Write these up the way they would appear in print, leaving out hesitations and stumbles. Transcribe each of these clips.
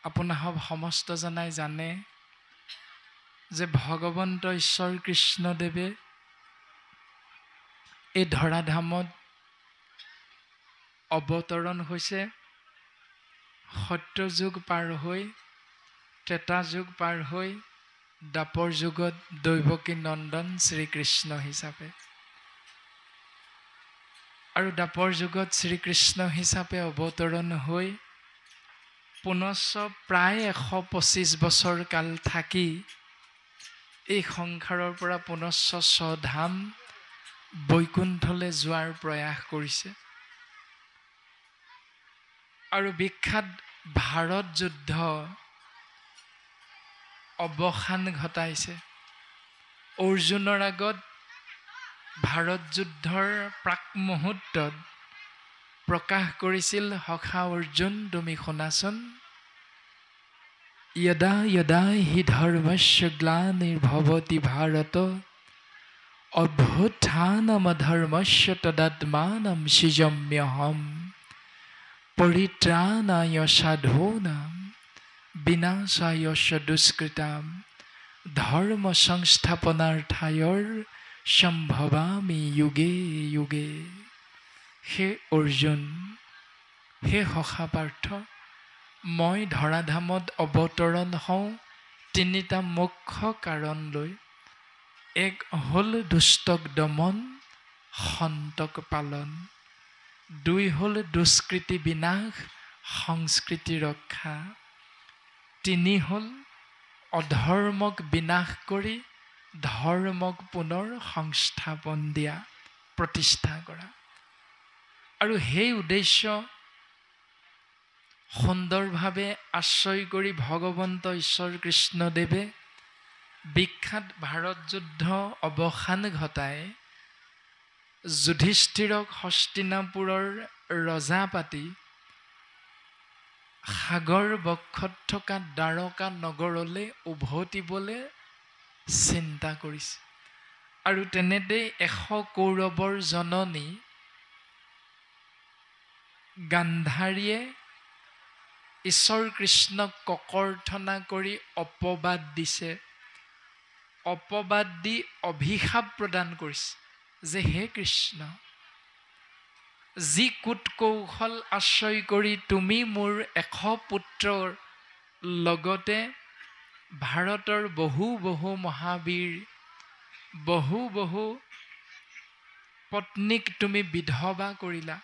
আপোনাসৱ সমস্ত জনাই জানে যে ভগৱন্ত ঈশ্বৰ কৃষ্ণদেৱে এই ধৰাধামত অৱতৰণ হৈছে সত্যযুগ পাৰ হৈ ত্ৰেতা যুগ পাৰ হৈ দ্বাপৰ যুগত দৈৱকী নন্দন শ্ৰীকৃষ্ণ হিচাপে আৰু দ্বাপৰ যুগত শ্ৰীকৃষ্ণ হিচাপে অৱতৰণ হৈ পুনশ্চ প্ৰায় 125 বছৰ কাল থাকি এই সংসাৰৰ পৰা পুনশ্চ স্বধাম বৈকুণ্ঠলৈ যোৱাৰ প্ৰয়াস কৰিছে আৰু বিখ্যাত ভাৰত যুদ্ধ অৱসান ঘটাইছে অৰ্জুনৰ আগত ভাৰত যুদ্ধৰ প্ৰাক মুহূৰ্তত প্ৰকাশ কৰিছিল সখা অৰ্জুন তুমি শুনাচোন यदा यदा हि धर्मस्य ग्लानिर्भवति भारत अभ्युत्थानमधर्मस्य तदात्मानं सृजाम्यहं परित्राणाय साधूनां विनाशाय च दुष्कृतां धर्म संस्थापनार्थाय सम्भवामि युगे युगे। हे अर्जुन, हे सखा पार्थ, মই ধৰাধামত অৱতৰণ হওঁ তিনিটা মুখ্য কাৰণ লৈ। এক হ'ল দুষ্টক দমন সন্তক পালন, দুই হ'ল দুষ্কৃতি বিনাশ সংস্কৃতি ৰক্ষা, তিনি হ'ল অধৰ্মক বিনাশ কৰি ধৰ্মক পুনৰ সংস্থাপন দিয়া প্ৰতিষ্ঠা কৰা। আৰু সেই উদ্দেশ্য সুন্দৰভাৱে আশ্ৰয় কৰি ভগৱন্ত ঈশ্বৰ কৃষ্ণদেৱে বিখ্যাত ভাৰত যুদ্ধ অৱসান ঘটাই যুধিষ্ঠিৰক হস্তিনাপুৰৰ ৰজা পাতি সাগৰ বক্ষত থকা দ্বাৰকা নগৰলৈ উভতিবলৈ চিন্তা কৰিছে। আৰু তেনেতে 100 কৌৰৱৰ জননী গান্ধাৰীয়ে ঈশ্বৰ কৃষ্ণক ককৰ্থনা কৰি অপবাদ দিছে, অপবাদ দি অভিশাপ প্ৰদান কৰিছে যে হে কৃষ্ণ, যি কুট কৌশল আশ্ৰয় কৰি তুমি মোৰ 100 পুত্ৰৰ লগতে ভাৰতৰ বহু বহু মহাবীৰ বহু বহু পত্নীক তুমি বিধৱা কৰিলা,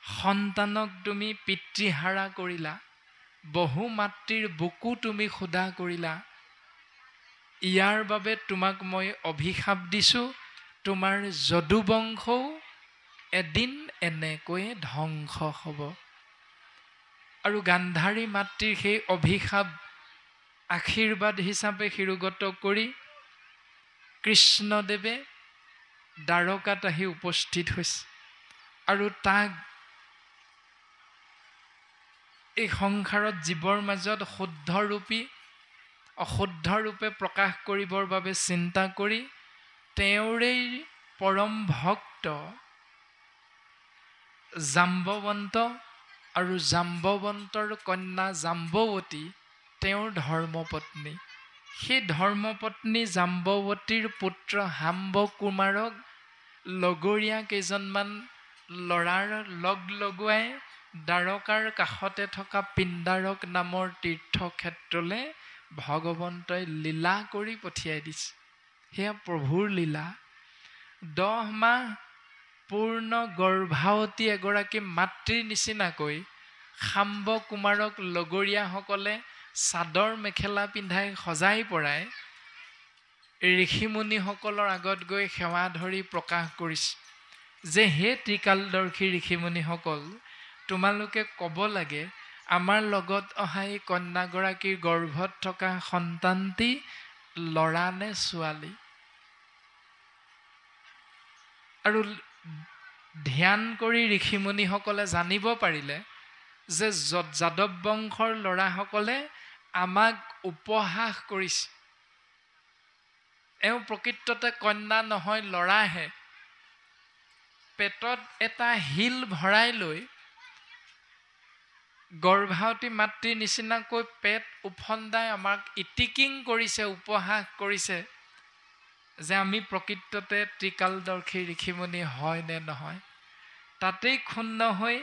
সন্তানক তুমি পিতৃহাৰা কৰিলা, বহু মাতৃৰ বুকু তুমি খুদা কৰিলা। ইয়াৰ বাবে তোমাক মই অভিশাপ দিছোঁ, তোমাৰ যদুবংশও এদিন এনেকৈ ধ্বংস হ'ব। আৰু গান্ধাৰী মাতৃৰ সেই অভিশাপ আশীৰ্বাদ হিচাপে শিৰোগত কৰি কৃষ্ণদেৱে দ্বাৰকাত আহি উপস্থিত হৈছে আৰু তাক এই সংসাৰত জীৱৰ মাজত শুদ্ধ ৰূপী অশুদ্ধ ৰূপে প্ৰকাশ কৰিবৰ বাবে চিন্তা কৰি তেওঁৰে পৰম ভক্ত জাম্বৱন্ত আৰু জাম্বৱন্তৰ কন্যা জাম্বৱতী তেওঁৰ ধৰ্মপত্নী, সেই ধৰ্মপত্নী জাম্বৱতীৰ পুত্ৰ হাম্ব কুমাৰক লগৰীয়া কেইজনমান ল'ৰাৰ লগ লগুৱাই দ্বাৰকাৰ কাষতে থকা পিণ্ডাৰক নামৰ তীৰ্থক্ষেত্ৰলৈ ভগৱন্তই লীলা কৰি পঠিয়াই দিছে। সেয়া প্ৰভুৰ লীলা। 10 মাহ পূৰ্ণ গৰ্ভাৱতী এগৰাকী মাতৃৰ নিচিনাকৈ হাম্ব কুমাৰক লগৰীয়াসকলে চাদৰ মেখেলা পিন্ধাই সজাই পৰাই ঋষিমুনিসকলৰ আগত গৈ সেৱা ধৰি প্ৰকাশ কৰিছে যে হে ত্ৰিকালদৰ্শী ঋষিমুনিসকল, তোমালোকে ক'ব লাগে আমাৰ লগত অহা এই কন্যাগৰাকীৰ গৰ্ভত থকা সন্তানটি ল'ৰা নে ছোৱালী। আৰু ধ্যান কৰি ঋষিমুনিসকলে জানিব পাৰিলে যে যাদৱ বংশৰ ল'ৰাসকলে আমাক উপহাস কৰিছে, এওঁ প্ৰকৃততে কন্যা নহয় ল'ৰাহে। পেটত এটা শিল ভৰাই লৈ গৰ্ভৱতী মাতৃৰ নিচিনাকৈ পেট উফন্দাই আমাক ইটিকিং কৰিছে, উপহাস কৰিছে যে আমি প্ৰকৃততে ত্ৰিকালদৰ্শী ঋষিমুনি হয় নে নহয়। তাতেই ক্ষুণ্ণ হৈ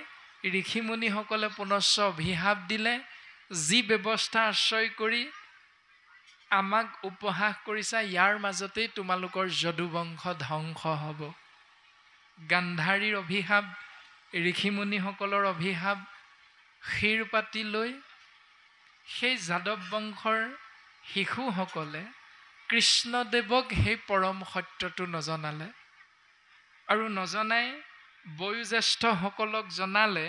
ঋষিমুনিসকলে পুনশ্চ অভিশাপ দিলে, যি ব্যৱস্থা আশ্ৰয় কৰি আমাক উপহাস কৰিছা ইয়াৰ মাজতেই তোমালোকৰ যদুবংশ ধ্বংস হ'ব। গান্ধাৰীৰ অভিশাপ, ঋষিমুনিসকলৰ অভিশাপ শিৰ পাতি লৈ সেই যাদৱ বংশৰ শিশুসকলে কৃষ্ণদেৱক সেই পৰম সত্যটো নজনালে, আৰু নজনাই বয়োজ্যেষ্ঠসকলক জনালে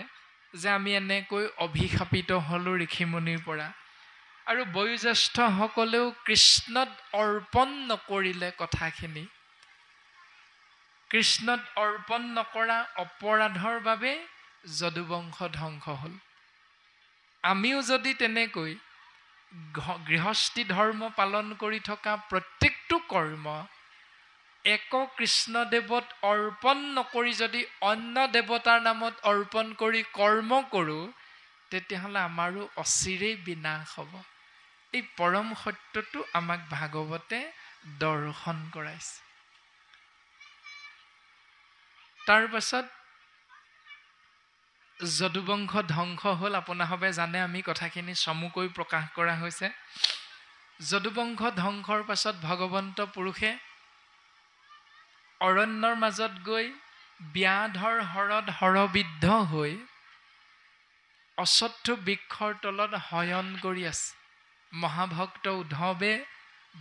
যে আমি এনেকৈ অভিশাপিত হ'লোঁ ঋষিমুনিৰ পৰা। আৰু বয়োজ্যেষ্ঠসকলেও কৃষ্ণত অৰ্পণ নকৰিলে কথাখিনি। কৃষ্ণত অৰ্পণ নকৰা অপৰাধৰ বাবে যদুবংশ ধ্বংস হ'ল। আমিও যদি তেনেকৈ গৃহস্থী ধৰ্ম পালন কৰি থকা প্ৰত্যেকটো কৰ্ম এক কৃষ্ণদেৱত অৰ্পণ নকৰি যদি অন্য দেৱতাৰ নামত অৰ্পণ কৰি কৰ্ম কৰোঁ, তেতিয়াহ'লে আমাৰো অচিৰেই বিনাশ হ'ব। এই পৰম সত্যটো আমাক ভাগৱতে দৰ্শন কৰাইছে। তাৰ পাছত যদুবংশ ধ্বংস হ'ল। আপোনাসৱে জানে, আমি কথাখিনি চমুকৈ প্ৰকাশ কৰা হৈছে। যদুবংশ ধ্বংসৰ পাছত ভগৱন্ত পুৰুষে অৰণ্যৰ মাজত গৈ ব্যাধৰ হৰত হৰবিদ্ধ হৈ অশ্বত্থ বৃক্ষৰ তলত শয়ন কৰি আছে। মহাভক্ত উদ্ধৱে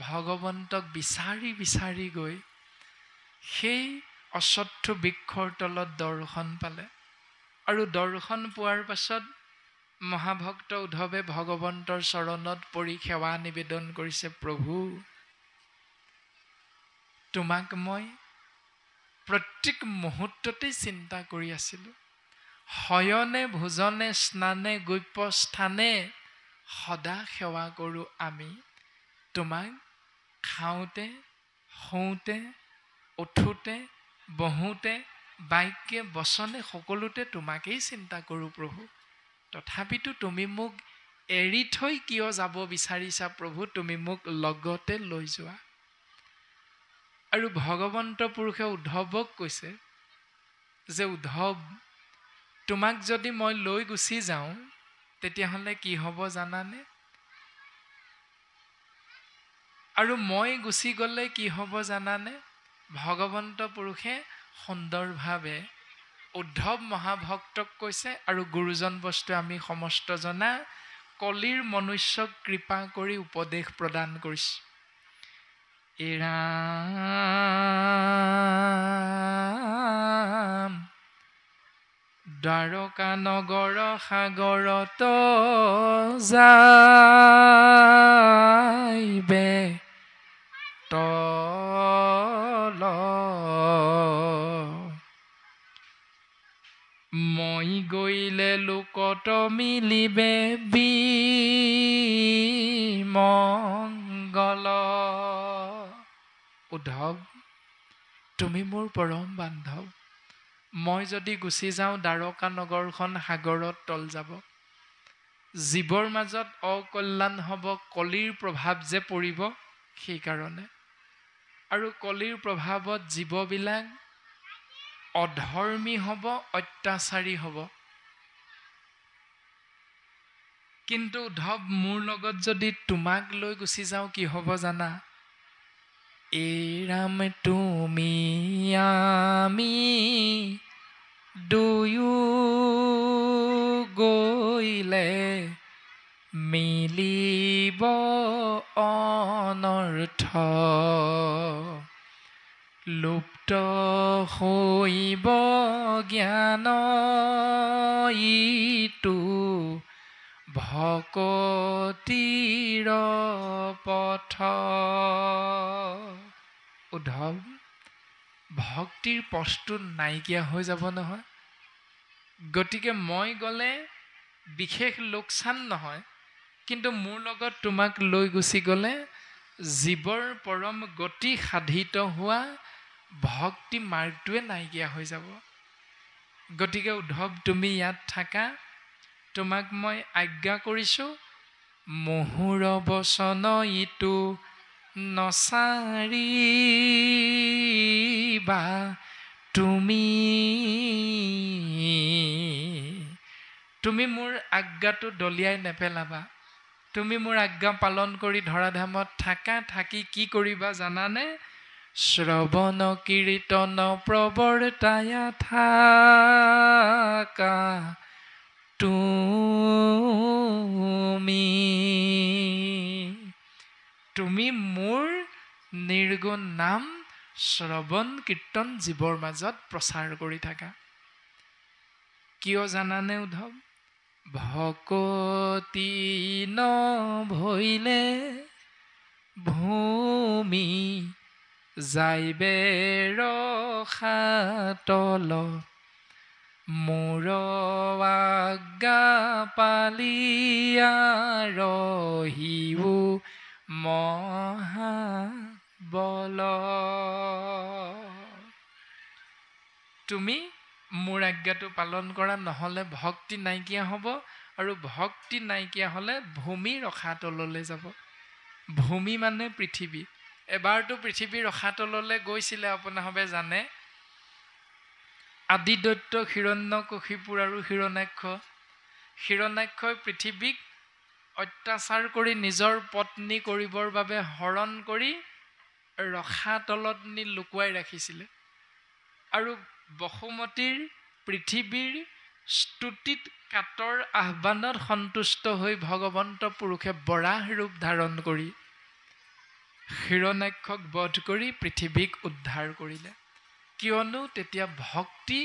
ভগৱন্তক বিচাৰি বিচাৰি গৈ সেই অশ্বত্থ বৃক্ষৰ তলত দৰ্শন পালে। আৰু দৰ্শন পোৱাৰ পাছত মহাভক্ত উদ্ধৱে ভগৱন্তৰ চৰণত পৰি সেৱা নিবেদন কৰিছে। প্ৰভু, তোমাক মই প্ৰত্যেক মুহূৰ্ততেই চিন্তা কৰি আছিলোঁ। শয়নে ভোজনে স্নানে গৈপ্য স্থানে সদা সেৱা কৰোঁ আমি। তোমাক খাওঁতে, শুওঁতে, উঠোঁতে, বহোঁতে, বাক্যে বচনে সকলোতে তোমাকেই চিন্তা কৰোঁ প্ৰভু। তথাপিতো তুমি মোক এৰি থৈ কিয় যাব বিচাৰিছা প্ৰভু? তুমি মোক লগতে লৈ যোৱা। আৰু ভগৱন্ত পুৰুষে উদ্ধৱক কৈছে যে উদ্ধৱ, তোমাক যদি মই লৈ গুচি যাওঁ তেতিয়াহ'লে কি হ'ব জানানে? আৰু মই গুচি গ'লে কি হ'ব জানানে? ভগৱন্ত পুৰুষে সুন্দৰভাৱে উদ্ধৱ মহাভক্তক কৈছে, আৰু গুৰুজন বস্তুৱে আমি সমস্ত জনা কলিৰ মনুষ্যক কৃপা কৰি উপদেশ প্ৰদান কৰিছে। ৰাম দ্বাৰকা নগৰ সাগৰত যাইবে তল, মই গৈলে লোকত মিলিবে বিমংগল। উদ্ধৱ, তুমি মোৰ পৰম বান্ধৱ। মই যদি গুচি যাওঁ দ্বাৰকা নগৰখন সাগৰত তল যাব। জীৱৰ মাজত অকল্যাণ হ'ব, কলিৰ প্ৰভাৱ যে পৰিব সেইকাৰণে। আৰু কলিৰ প্ৰভাৱত জীৱবিলাক অধৰ্মী হ'ব, অত্যাচাৰী হ'ব। কিন্তু উদ্ধৱ, মোৰ লগত যদি তোমাক লৈ গুচি যাওঁ কি হ'ব জানা? ৰাম তুমি আমি দুয়ো গৈলে মিলিব অনৰ্থ, লুপ্ত হৈব জ্ঞান ইটো ভকতিৰ পথ। উদ্ধৱ, ভক্তিৰ পথটো নাইকিয়া হৈ যাব নহয়। গতিকে মই গ'লে বিশেষ লোকচান নহয়, কিন্তু মোৰ লগত তোমাক লৈ গুচি গ'লে জীৱৰ পৰম গতি সাধিত হোৱা ভক্তি মাৰ্গটোৱে নাইকিয়া হৈ যাব। গতিকে উদ্ধৱ, তুমি ইয়াত থাকা, তোমাক মই আজ্ঞা কৰিছোঁ, মহুৰ বচন ইটো নচাৰিবা তুমি মোৰ আজ্ঞাটো দলিয়াই নেপেলাবা। তুমি মোৰ আজ্ঞা পালন কৰি ধৰাধামত থাকি কি কৰিবা জানানে? শ্ৰৱণ কীৰ্তন প্ৰৱৰ্তায়া থাকা তুমি মোৰ নিৰ্গুণ নাম শ্ৰৱণ কীৰ্তন জীৱৰ মাজত প্ৰচাৰ কৰি থাকা। কিয় জানানে উদ্ধৱ? ভকতি নভৈলে ভূমি যাইবে ৰসাতল, মোৰ আজ্ঞা পালিয়া ৰহিও মহাবল। তুমি মোৰ আজ্ঞাটো পালন কৰা, নহ'লে ভক্তি নাইকিয়া হ'ব, আৰু ভক্তি নাইকিয়া হ'লে ভূমি ৰসাতললৈ যাব। ভূমি মানে পৃথিৱী। এবাৰতো পৃথিৱী ৰসাতললৈ গৈছিলে, আপোনাসবে জানে। আদিদৈত্য হিৰণ্যকশিপুৰ আৰু হিৰণ্যাক্ষই পৃথিৱীক অত্যাচাৰ কৰি নিজৰ পত্নী কৰিবৰ বাবে হৰণ কৰি ৰসাতলত নি লুকুৱাই ৰাখিছিলে। আৰু বসুমতীৰ পৃথিৱীৰ স্তুতিত কাতৰ আহ্বানত সন্তুষ্ট হৈ ভগৱন্ত পুৰুষে বৰাহ ৰূপ ধাৰণ কৰি হিৰণ্যাক্ষক বধ কৰি পৃথিৱীক উদ্ধাৰ কৰিলে। কিয়নো তেতিয়া ভক্তি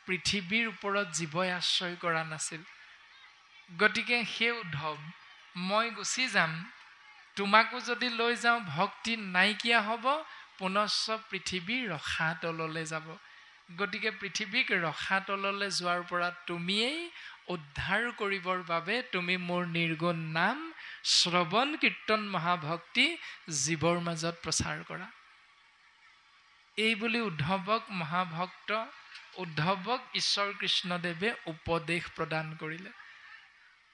পৃথিৱীৰ ওপৰত জীৱই আশ্ৰয় কৰা নাছিল। গতিকে সেই উদ্ধৱ, মই গুচি যাম, তোমাকো যদি লৈ যাওঁ ভক্তি নাইকিয়া হ'ব, পুনশ্চ পৃথিৱী ৰসাতললৈ যাব। গতিকে পৃথিৱীক ৰসাতললৈ যোৱাৰ পৰা তুমিয়েই উদ্ধাৰ কৰিবৰ বাবে তুমি মোৰ নিৰ্গুণ নাম শ্ৰৱণ কীৰ্তন মহাভক্তি জীৱৰ মাজত প্ৰচাৰ কৰা। এই বুলি উদ্ধৱক মহাভক্ত উদ্ধৱক ঈশ্বৰ কৃষ্ণদেৱে উপদেশ প্ৰদান কৰিলে।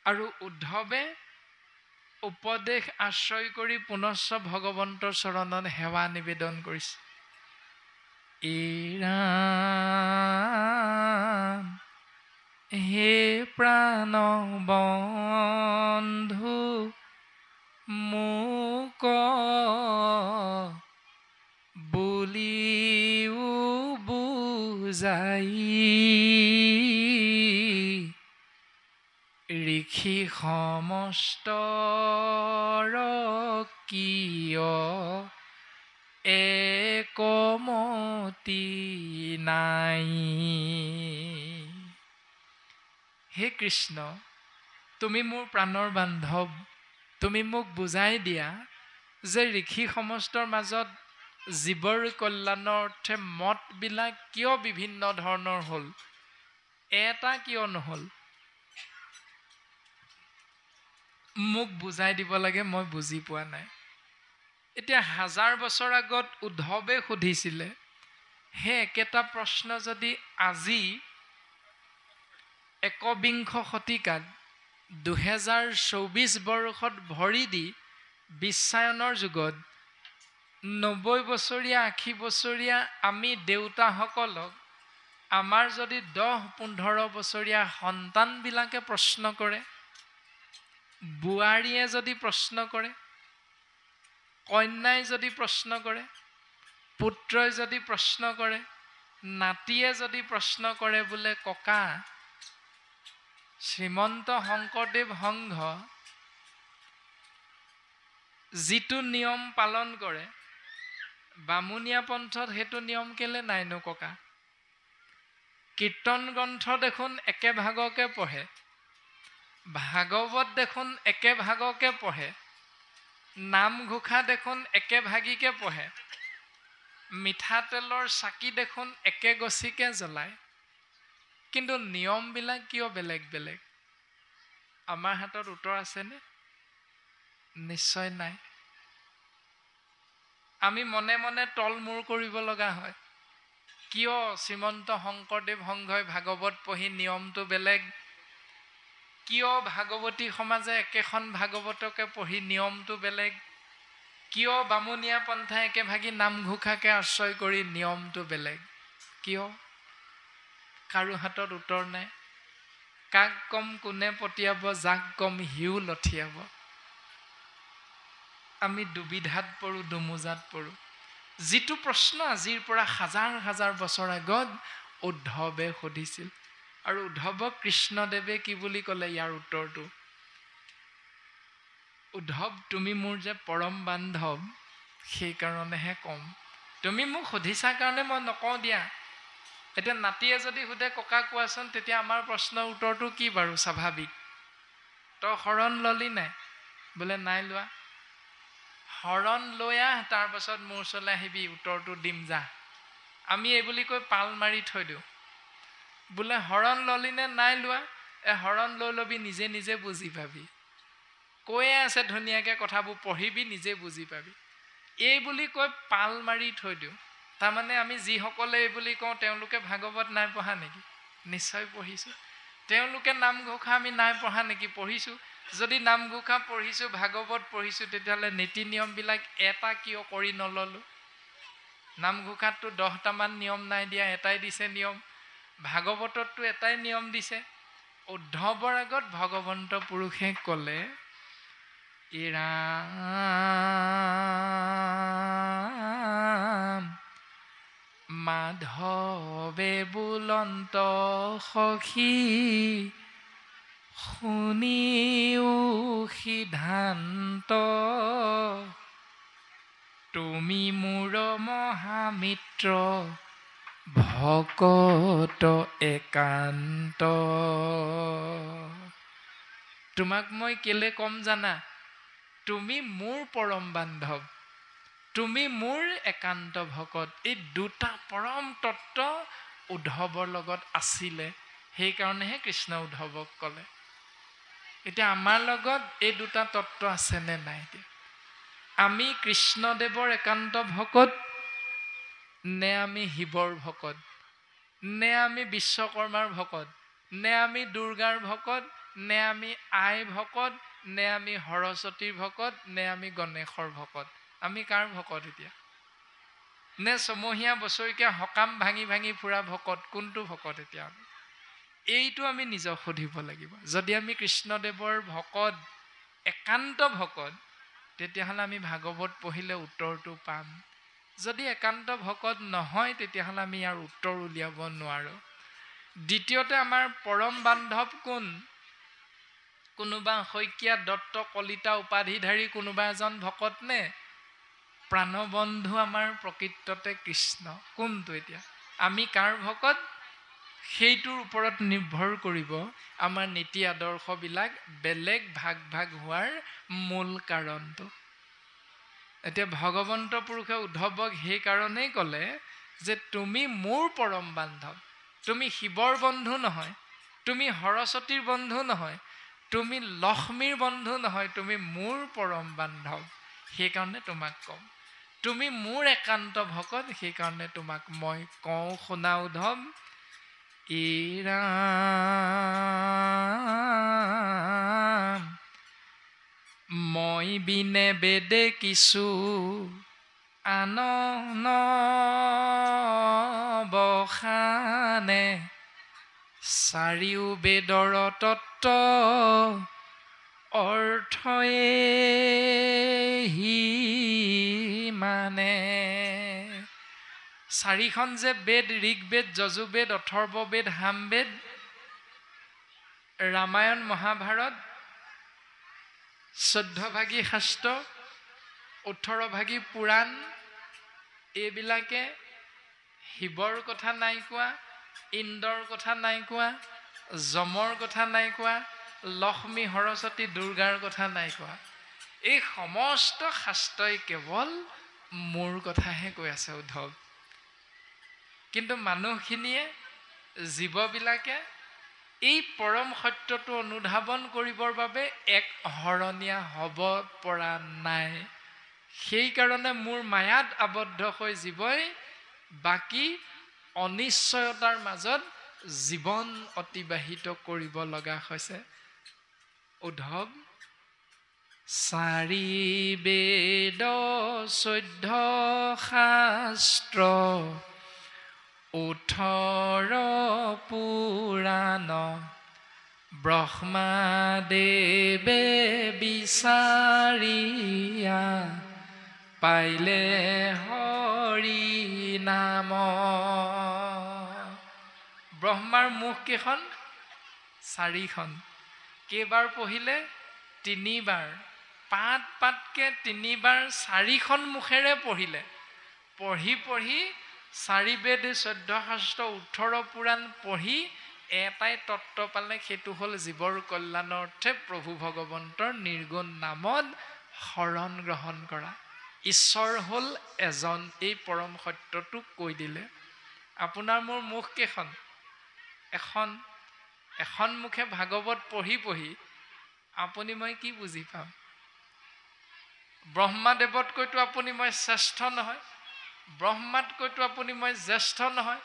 আৰু উদ্ধৱে উপদেশ আশ্ৰয় কৰি পুনশ্চ ভগৱন্তৰ চৰণত সেৱা নিবেদন কৰিছে। হে প্ৰাণ বন্ধু মোক বুলিও বুজাই, ঋষি সমস্তৰ কিয় একমতি নাই। হে কৃষ্ণ, তুমি মোৰ প্ৰাণৰ বান্ধৱ, তুমি মোক বুজাই দিয়া যে ঋষি সমস্তৰ মাজত জীৱৰ কল্যাণৰ অৰ্থে মতবিলাক কিয় বিভিন্ন ধৰণৰ হ'ল, এটা কিয় নহ'ল? মোক বুজাই দিব লাগে, মই বুজি পোৱা নাই। এতিয়া 1000 বছৰ আগত উদ্ধৱে সুধিছিলে, সেই একেটা প্ৰশ্ন যদি আজি একবিংশ শতিকাত 2024 বৰ্ষত ভৰি দি বিশ্বায়নৰ যুগত 90 বছৰীয়া 80 বছৰীয়া আমি দেউতাসকলক আমাৰ যদি 10-15 বছৰীয়া সন্তানবিলাকে প্ৰশ্ন কৰে, বোৱাৰীয়ে যদি প্ৰশ্ন কৰে, কন্যাই যদি প্ৰশ্ন কৰে, পুত্ৰই যদি প্ৰশ্ন কৰে, নাতিয়ে যদি প্ৰশ্ন কৰে, বোলে ককা শ্ৰীমন্ত শংকৰদেৱ সংঘ যিটো নিয়ম পালন কৰে, বামুণীয়া পন্থত সেইটো নিয়ম কেলে নাইনো ককা? কীৰ্তন গ্ৰন্থ দেখোন একে ভাগকে পঢ়ে, ভাগৱত দেখোন একে ভাগকে পঢ়ে, নামঘোষা দেখোন একে ভাগিকে পঢ়ে, মিঠাতেলৰ চাকি দেখোন একে গছিকে জ্বলায়, কিন্তু নিয়মবিলাক কিয় বেলেগ বেলেগ? আমাৰ হাতত উত্তৰ আছেনে? নিশ্চয় নাই। আমি মনে মনে তলমূৰ কৰিব লগা হয়। কিয় শ্ৰীমন্ত শংকৰদেৱ সংঘই ভাগৱত পঢ়ি নিয়মটো বেলেগ, কিয় ভাগৱতী সমাজে একেখন ভাগৱতকে পঢ়ি নিয়মটো বেলেগ, কিয় বামুণীয়া পন্থাই একেভাগি নামঘোষাকে আশ্ৰয় কৰি নিয়মটো বেলেগ, কিয়? কাৰো হাতত উত্তৰ নাই। কাক কম কোনে পঠিয়াব, যাক কম সিও লঠিয়াব। আমি দুবিধাত পৰোঁ, দুমোজাত পৰোঁ। যিটো প্ৰশ্ন আজিৰ পৰা হাজাৰ হাজাৰ বছৰ আগত উদ্ধৱে সুধিছিল, আৰু উদ্ধৱক কৃষ্ণদেৱে কি বুলি ক'লে ইয়াৰ উত্তৰটো? উদ্ধৱ, তুমি মোৰ যে পৰম বান্ধৱ, সেইকাৰণেহে কম। তুমি মোক সুধিছা কাৰণে মই নকওঁ দিয়া। এতিয়া নাতিয়ে যদি সোধে ককা কোৱাচোন, তেতিয়া আমাৰ প্ৰশ্নৰ উত্তৰটো কি বাৰু স্বাভাৱিক? তই শৰণ ললি নাই? বোলে নাই লোৱা। শৰণ লৈ আহ, তাৰ পাছত মোৰ ওচৰলৈ আহিবি, উত্তৰটো দিম যা। আমি এই বুলি কৈ পাল মাৰি থৈ দিওঁ। বোলে শৰণ ললি নে নাই লোৱা? শৰণ লৈ ল'বি, নিজে নিজে বুজি পাবি। কৈয়ে আছে ধুনীয়াকৈ কথাবোৰ, পঢ়িবি নিজে বুজি পাবি। এই বুলি কৈ পাল মাৰি থৈ দিওঁ। তাৰমানে আমি যিসকলে এই বুলি কওঁ, তেওঁলোকে ভাগৱত নাই পঢ়া নেকি? নিশ্চয় পঢ়িছোঁ। তেওঁলোকে নামঘোষা আমি নাই পঢ়া নেকি? পঢ়িছোঁ। যদি নামঘোষা পঢ়িছোঁ, ভাগৱত পঢ়িছোঁ, তেতিয়াহ'লে নীতি নিয়মবিলাক এটা কিয় কৰি নললোঁ? নামঘোষাততো 10টামান নিয়ম নাই দিয়া, এটাই দিছে নিয়ম। ভাগৱতততো এটাই নিয়ম দিছে। উদ্ধৱৰ আগত ভগৱন্ত পুৰুষে ক'লে, ৰাম মাধৱে বুলন্ত সখী, শুনিও সিদ্ধান্ত, তুমি মোৰ মহামিত্ৰ, ভকত একান্ত। তোমাক মই কেলে কম জানা? তুমি মোৰ পৰম বান্ধৱ, তুমি মোৰ একান্ত ভকত। এই দুটা পৰম তত্ত্ব উদ্ধৱৰ লগত আছিলে, সেইকাৰণেহে কৃষ্ণ উদ্ধৱক ক'লে। এতিয়া আমাৰ লগত এই দুটা তত্ত্ব আছেনে নাই? এতিয়া আমি কৃষ্ণদেৱৰ একান্ত ভকত, নে আমি শিৱৰ ভকত, নে আমি বিশ্বকৰ্মাৰ ভকত, নে আমি দুৰ্গাৰ ভকত, নে আমি আই ভকত, নে আমি সৰস্বতীৰ ভকত, নে আমি গণেশৰ ভকত? আমি কাৰ ভকত এতিয়া? নে ছমহীয়া বছৰীয়া সকাম ভাঙি ভাঙি ফুৰা ভকত? কোনটো ভকত এতিয়া? এইটো আমি নিজক সুধিব লাগিব। যদি আমি কৃষ্ণদেৱৰ ভকত, একান্ত ভকত, তেতিয়াহ'লে আমি ভাগৱত পঢ়িলে উত্তৰটো পাম। যদি একান্ত ভকত নহয়, তেতিয়াহ'লে আমি ইয়াৰ উত্তৰ উলিয়াব নোৱাৰোঁ। দ্বিতীয়তে, আমাৰ পৰম বান্ধৱ কোন? কোনোবা শইকীয়া, দত্ত, কলিতা উপাধিধাৰী কোনোবা এজন ভকত নে? প্ৰাণবন্ধু আমাৰ প্ৰকৃততে কৃষ্ণ। কোনটো এতিয়া? আমি কাৰ ভকত? সেইটোৰ ওপৰত নিৰ্ভৰ কৰিব আমাৰ নীতি আদৰ্শবিলাক বেলেগ ভাগ ভাগ হোৱাৰ মূল কাৰণটো। এতিয়া ভগৱন্ত পুৰুষে উদ্ধৱক সেইকাৰণেই ক'লে যে তুমি মোৰ পৰম বান্ধৱ। তুমি শিৱৰ বন্ধু নহয়, তুমি সৰস্বতীৰ বন্ধু নহয়, তুমি লক্ষ্মীৰ বন্ধু নহয়, তুমি মোৰ পৰম বান্ধৱ, সেইকাৰণে তোমাক কওঁ। তুমি মোৰ একান্ত ভকত, সেইকাৰণে তোমাক মই কওঁ। শুনা উদ্ধৱ, ৰাম মই বিনে বেদে কিছু আন নবখানে, চাৰিও বেদৰ তত্ত্ব অৰ্থয়ে হি মানে। চাৰিখন যে বেদ, ঋগ্বেদ, যজুৰ্বেদ, অথৰ্ববেদ, সামবেদ, ৰামায়ণ, মহাভাৰত, 14ভাগী শাস্ত্ৰ, 18ভাগী পুৰাণ, এইবিলাকে শিৱৰ কথা নাই কোৱা, ইন্দ্ৰৰ কথা নাই কোৱা, যমৰ কথা নাই কোৱা, লক্ষ্মী, সৰস্বতী, দুৰ্গাৰ কথা নাই কোৱা। এই সমস্ত শাস্ত্ৰই কেৱল মোৰ কথাহে কৈ আছে উদ্ধৱ। কিন্তু মানুহখিনিয়ে, জীৱবিলাকে এই পৰম সত্যটো অনুধাৱন কৰিবৰ বাবে এক হৰণীয়া হ'ব পৰা নাই। সেইকাৰণে মোৰ মায়াত আবদ্ধ হৈ জীৱই বাকী অনিশ্চয়তাৰ মাজত জীৱন অতিবাহিত কৰিব লগা হৈছে। উদ্ধৱ চাৰি বেদ 14 শাস্ত্ৰ 18 পুৰাণ ব্ৰহ্মাদেৱে বিচাৰিয়া পাইলে হৰি নাম। ব্ৰহ্মাৰ মুখ কেইখন 4খন। কেইবাৰ পঢ়িলে 3বাৰ। পাত পাতকে 3বাৰ 4খন মুখেৰে পঢ়িলে। পঢ়ি 4 বেদ 14 শাস্ত্ৰ 18 পুৰাণ পঢ়ি এটাই তত্ত্ব পালে, সেইটো হ'ল জীৱৰ কল্যাণৰ অৰ্থে প্ৰভু ভগৱন্তৰ নিৰ্গুণ নামত শৰণ গ্ৰহণ কৰা। ঈশ্বৰ হ'ল এজন, এই পৰম সত্যটো কৈ দিলে। আপোনাৰ মোৰ মুখ কেইখন? এখন মুখে ভাগৱত পঢ়ি আপুনি মই কি বুজি পাম? ব্ৰহ্মাদেৱতকৈতো আপুনি মই শ্ৰেষ্ঠ নহয়, ব্ৰহ্মাতকৈতো আপুনি মই জ্যেষ্ঠ নহয়,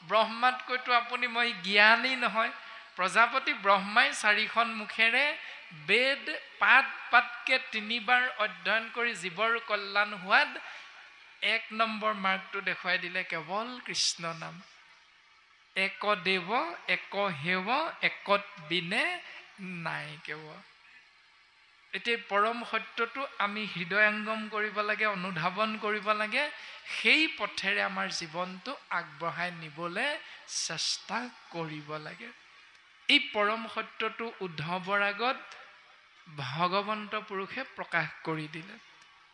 ব্ৰহ্মাতকৈতো আপুনি মই জ্ঞানী নহয়। প্ৰজাপতি ব্ৰহ্মাই 4খন মুখেৰে বেদ পাত পাতকে 3বাৰ অধ্যয়ন কৰি জীৱৰ কল্যাণ হোৱাত 1 নম্বৰ মাৰ্কটো দেখুৱাই দিলে কেৱল কৃষ্ণ নাম। এক দেৱ এক হেৱ একত বিনে নাই কেৱ। এতিয়া পৰম সত্যটো আমি হৃদয়ংগম কৰিব লাগে, অনুধাৱন কৰিব লাগে। সেই পথেৰে আমাৰ জীৱনটো আগবঢ়াই নিবলৈ চেষ্টা কৰিব লাগে। এই পৰম সত্যটো উদ্ধৱৰ আগত ভগৱন্ত পুৰুষে প্ৰকাশ কৰি দিলে।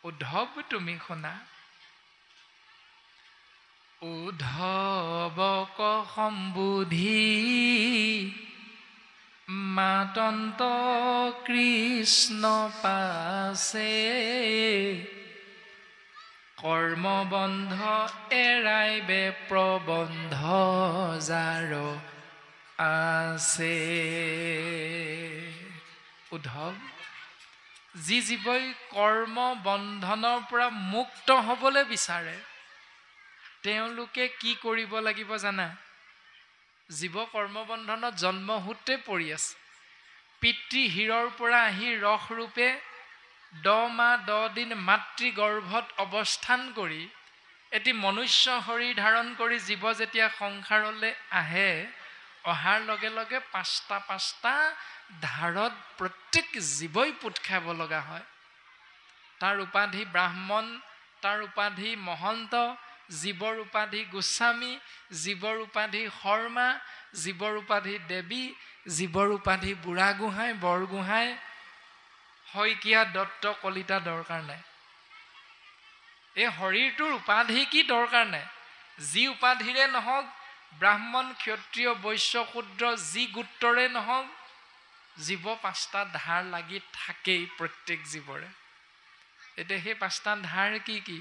উদ্ধৱ তুমি শুনা। উদ্ধৱক সম্বোধি মাতন্ত কৃষ্ণ পাছে কৰ্মবন্ধ এৰাইবে প্ৰবন্ধ যাৰ আছে। উদ্ধৱ, যি জীৱই কৰ্ম বন্ধনৰ পৰা মুক্ত হ'বলৈ বিচাৰে তেওঁলোকে কি কৰিব লাগিব জানা? জীৱ কৰ্মবন্ধনত জন্মসূত্ৰে পৰি আছে। পিতৃ হীৰৰ পৰা আহি ৰসৰূপে 10 মাহ 10 দিন মাতৃ গৰ্ভত অৱস্থান কৰি এটি মনুষ্য শৰীৰ ধাৰণ কৰি জীৱ যেতিয়া সংসাৰলৈ আহে, অহাৰ লগে লগে 5টা ধাৰত প্ৰত্যেক জীৱই পোত খাব লগা হয়। তাৰ উপাধি ব্ৰাহ্মণ, তাৰ উপাধি মহন্ত, জীৱৰ উপাধি গোস্বামী, জীৱৰ উপাধি শৰ্মা, জীৱৰ উপাধি দেৱী, জীৱৰ উপাধি বুঢ়াগোহাঁই, বৰগোহাঁই, শইকীয়া, দত্ত, কলিতা দৰকাৰ নাই। এই শৰীৰটোৰ উপাধি কি দৰকাৰ নাই। যি উপাধিৰে নহওক, ব্ৰাহ্মণ ক্ষত্ৰিয় বৈশ্য শূদ্ৰ যি গোত্ৰৰে নহওক, জীৱ 5টা ধাৰ লাগি থাকেই প্ৰত্যেক জীৱৰে। এতিয়া সেই 5টা ধাৰ কি কি?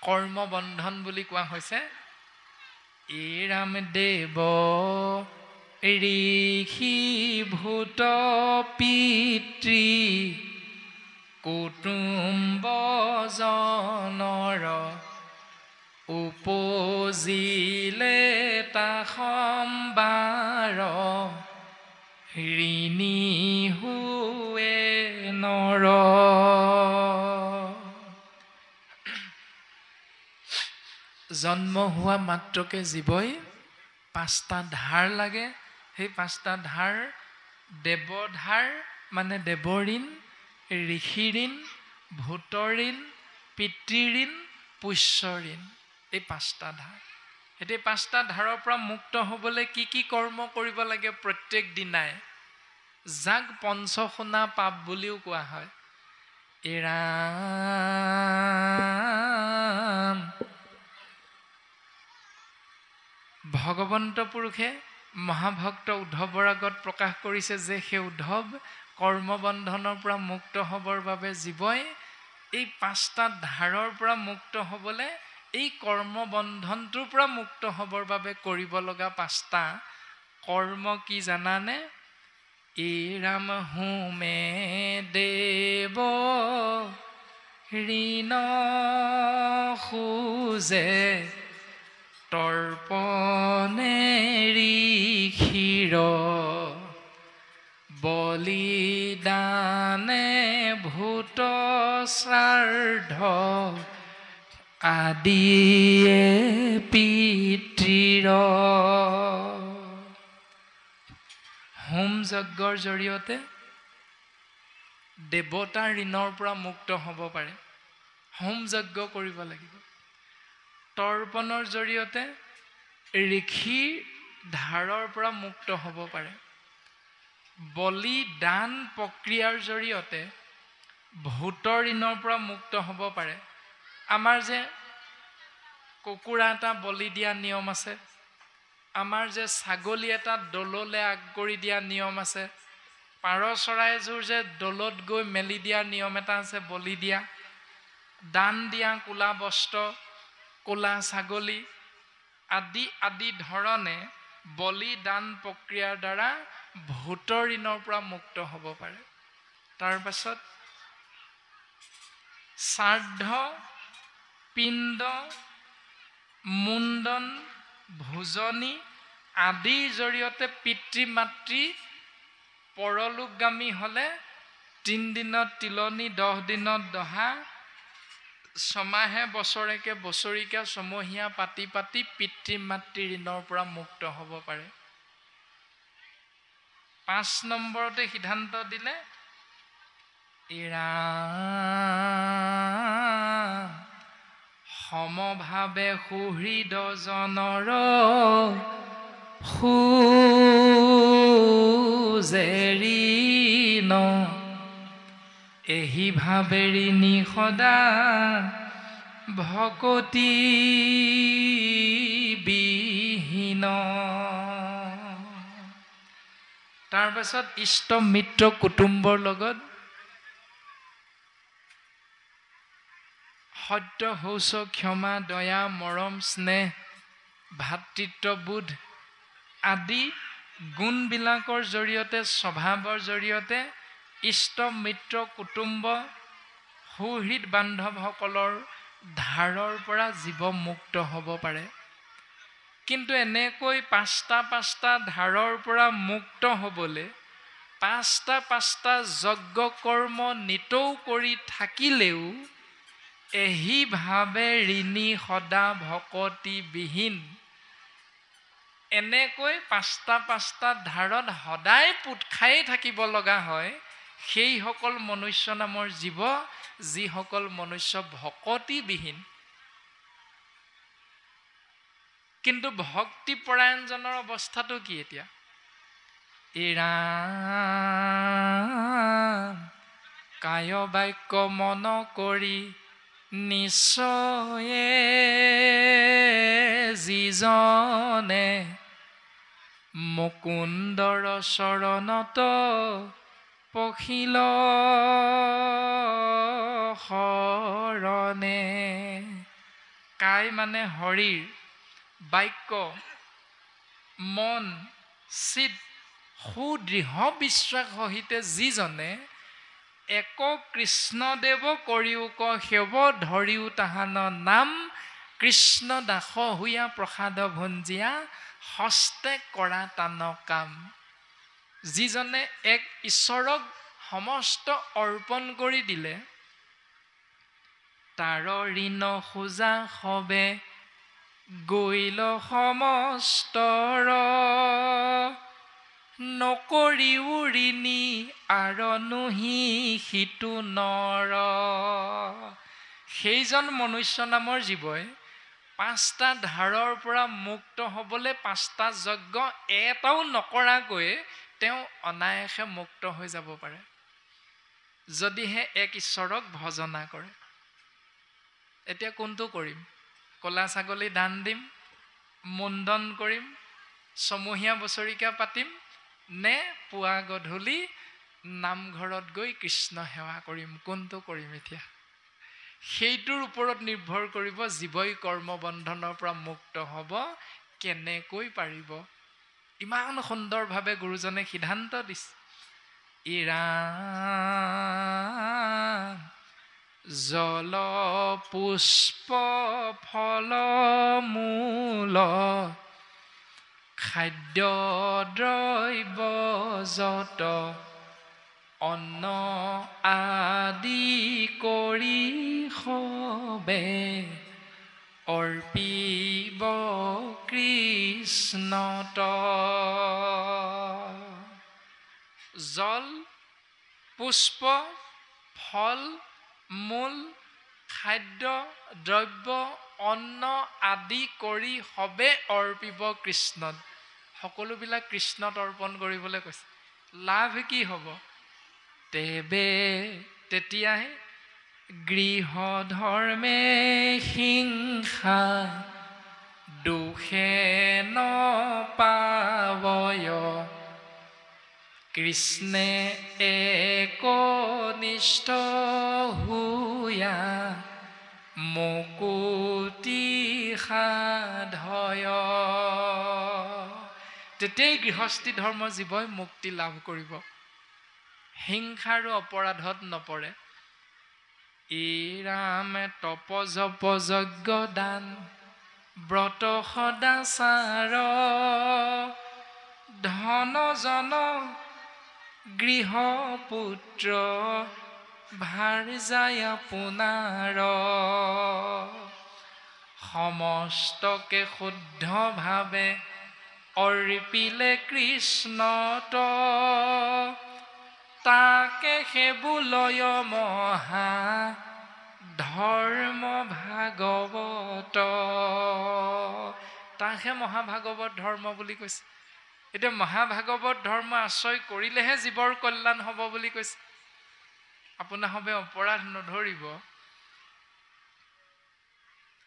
কৰ্মবন্ধন বুলি কোৱা হৈছে। এই ৰামদেৱ ঋষি ভূত পিতৃ কুটুম্ব জনৰ উপজিলে তা সম্বাৰ ঋণী হুৱে নৰ। জন্ম হোৱা মাত্ৰকে জীৱই 5টা ধাৰ লাগে। সেই 5টা ধাৰ দেৱধাৰ মানে দেৱঋণ, ঋষি ঋণ, ভূত ঋণ, পিতৃ ঋণ, পুষ্য ঋণ। এই 5টা ধাৰ। এতিয়া 5টা ধাৰৰ পৰা মুক্ত হ'বলৈ কি কি কৰ্ম কৰিব লাগে প্ৰত্যেক দিনাই, যাক পঞ্চশুনা পাপ বুলিও কোৱা হয়। এৰাম ভগৱন্ত পুৰুষে মহাভক্ত উদ্ধৱৰ আগত প্ৰকাশ কৰিছে যে সেই উদ্ধৱ কৰ্মবন্ধনৰ পৰা মুক্ত হ'বৰ বাবে জীৱই এই 5টা ধাৰৰ পৰা মুক্ত হ'বলৈ, এই কৰ্মবন্ধনটোৰ পৰা মুক্ত হ'বৰ বাবে কৰিব লগা 5টা কৰ্ম কি জানানে? এই ৰাম হোমে দেৱ ঋণ খোজে তৰ্পণে ঋষিৰ বলিদানে ভূত শ্ৰাদ্ধ আদিয়ে পিতৃৰ হোম যজ্ঞৰ জৰিয়তে দেৱতাৰ ঋণৰ পৰা মুক্ত হ'ব পাৰে। হোম যজ্ঞ কৰিব লাগিব। তৰ্পণৰ জৰিয়তে ঋষিৰ ধাৰৰ পৰা মুক্ত হ'ব পাৰে। বলিদান প্ৰক্ৰিয়াৰ জৰিয়তে ভূতৰ ঋণৰ পৰা মুক্ত হ'ব পাৰে। আমাৰ যে কুকুৰা এটা বলি দিয়া নিয়ম আছে, আমাৰ যে ছাগলী এটা দললে আগ কৰি দিয়া নিয়ম আছে, পাৰ চৰাই এযোৰ যে দলত গৈ মেলি দিয়াৰ নিয়ম এটা আছে, বলি দিয়া, দান দিয়া ক'লা বস্ত্ৰ, ক'লা ছাগলী আদি আদি ধৰণে বলিদান প্ৰক্ৰিয়াৰ দ্বাৰা ভূতৰ ঋণৰ পৰা মুক্ত হ'ব পাৰে। তাৰ পাছত শ্ৰাদ্ধ, পিণ্ড, মুণ্ডন, ভোজনী আদিৰ জৰিয়তে পিতৃ মাতৃ পৰলোকগামী হ'লে 3 দিনত তিলনি, 10 দিনত দহা, ছমাহে বছৰেকে বছৰিকা ছমহীয়া পাতি পাতি পিতৃ মাতৃ ঋণৰ পৰা মুক্ত হ'ব পাৰে। 5 নম্বৰতে সিদ্ধান্ত দিলে সমভাৱে সুহৃদজনৰ সুজেৰিণ এহি ভাৱে ঋণী সদা ভকতি বিহীন। তাৰ পাছত ইষ্ট মিত্ৰ কুটুম্বৰ লগত সত্য, শৌচ, ক্ষমা, দয়া, মৰম, স্নেহ, ভাতৃত্ববোধ আদি গুণবিলাকৰ জৰিয়তে, স্বভাৱৰ জৰিয়তে ইষ্ট মিত্ৰ কুটুম্ব সুহৃদ বান্ধৱসকলৰ ধাৰৰ পৰা জীৱ মুক্ত হ'ব পাৰে। কিন্তু এনেকৈ 5টা ধাৰৰ পৰা মুক্ত হ'বলৈ 5টা যজ্ঞ কৰ্ম নিতৌ কৰি থাকিলেও এহি ভাৱে ঋণী সদা ভকতি বিহীন, এনেকৈ 5টা ধাৰত সদায় পোত খায়ে থাকিব লগা হয় সেইসকল মনুষ্য নামৰ জীৱ, যিসকল মনুষ্য ভকতিবিহীন। কিন্তু ভক্তিপৰায়ণজনৰ অৱস্থাটো কি এতিয়া? কায় বাক্য মন কৰি নিশ্চয়ে যিজনে মুকুন্দৰ চৰণত পখিল শৰণে। কায় মানে হৰিৰ, বাক্য, মন, চিত সুদৃঢ় বিশ্বাস সহিতে যিজনে এক কৃষ্ণদেৱ কৰিও সেৱ ধৰিও তাহান নাম কৃষ্ণ দাস হুয়া প্ৰসাদ ভঞ্জিয়া হস্তে কৰা তান কাম। যিজনে এক ঈশ্বৰক সমস্ত অৰ্পণ কৰি দিলে, তাৰ ঋণ খোজা সবে গৈল সমস্তৰ, নকৰিও ঋণী আৰনুহি সিটো নৰ। সেইজন মনুষ্য নামৰ জীৱই 5টা ধাৰৰ পৰা মুক্ত হ'বলৈ 5টা যজ্ঞ এটাও নকৰাকৈ তেওঁ অনায়াসে মুক্ত হৈ যাব পাৰে, যদিহে এক ঈশ্বৰক ভজনা কৰে। এতিয়া কোনটো কৰিম? ক'লা ছাগলী দান দিম, মুণ্ডন কৰিম, ছমহীয়া বছৰিকা পাতিম, নে পুৱা গধূলি নামঘৰত গৈ কৃষ্ণ সেৱা কৰিম? কোনটো কৰিম? এতিয়া সেইটোৰ ওপৰত নিৰ্ভৰ কৰিব জীৱই কৰ্মবন্ধনৰ পৰা মুক্ত হ'ব কেনেকৈ পাৰিব। ইমান সুন্দৰভাৱে গুৰুজনে সিদ্ধান্ত দিছে। জল পুষ্প ফল মূল খাদ্য দ্ৰব্য যত অন্ন আদি কৰি সবে অৰ্পিব কৃষ্ণত। জল, পুষ্প, ফল, মূল, খাদ্য দ্ৰব্য, অন্ন আদি কৰি সবে অৰ্পিব কৃষ্ণত। সকলোবিলাক কৃষ্ণত অৰ্পণ কৰিবলৈ কৈছে। লাভ কি হ'ব? তেতিয়াহে গৃহ ধৰ্মে হিংসা দুখে নপাৱয়, কৃষ্ণে একনিষ্ঠ হুয়া মুকুতি সাধয়। তেতিয়াই গৃহস্থী ধৰ্ম জীৱই মুক্তি লাভ কৰিব, হিংসা আৰু অপৰাধত নপৰে। ৰামে তপ জপ যজ্ঞ দান ব্ৰত সদাচাৰ, ধন জন গৃহ পুত্ৰ ভাৰ যায় আপোনাৰ, সমস্তকে শুদ্ধ ভাৱে অৰ্পিলে কৃষ্ণত, তাকে সেবুলয় মহা ধৰ্ম ভাগৱত। তাকহে মহাভাগৱত ধৰ্ম বুলি কৈছে। এতিয়া মহাভাগৱত ধৰ্ম আশ্ৰয় কৰিলেহে জীৱৰ কল্যাণ হ'ব বুলি কৈছে। আপোনাৰ সবে অপৰাধ নধৰিব।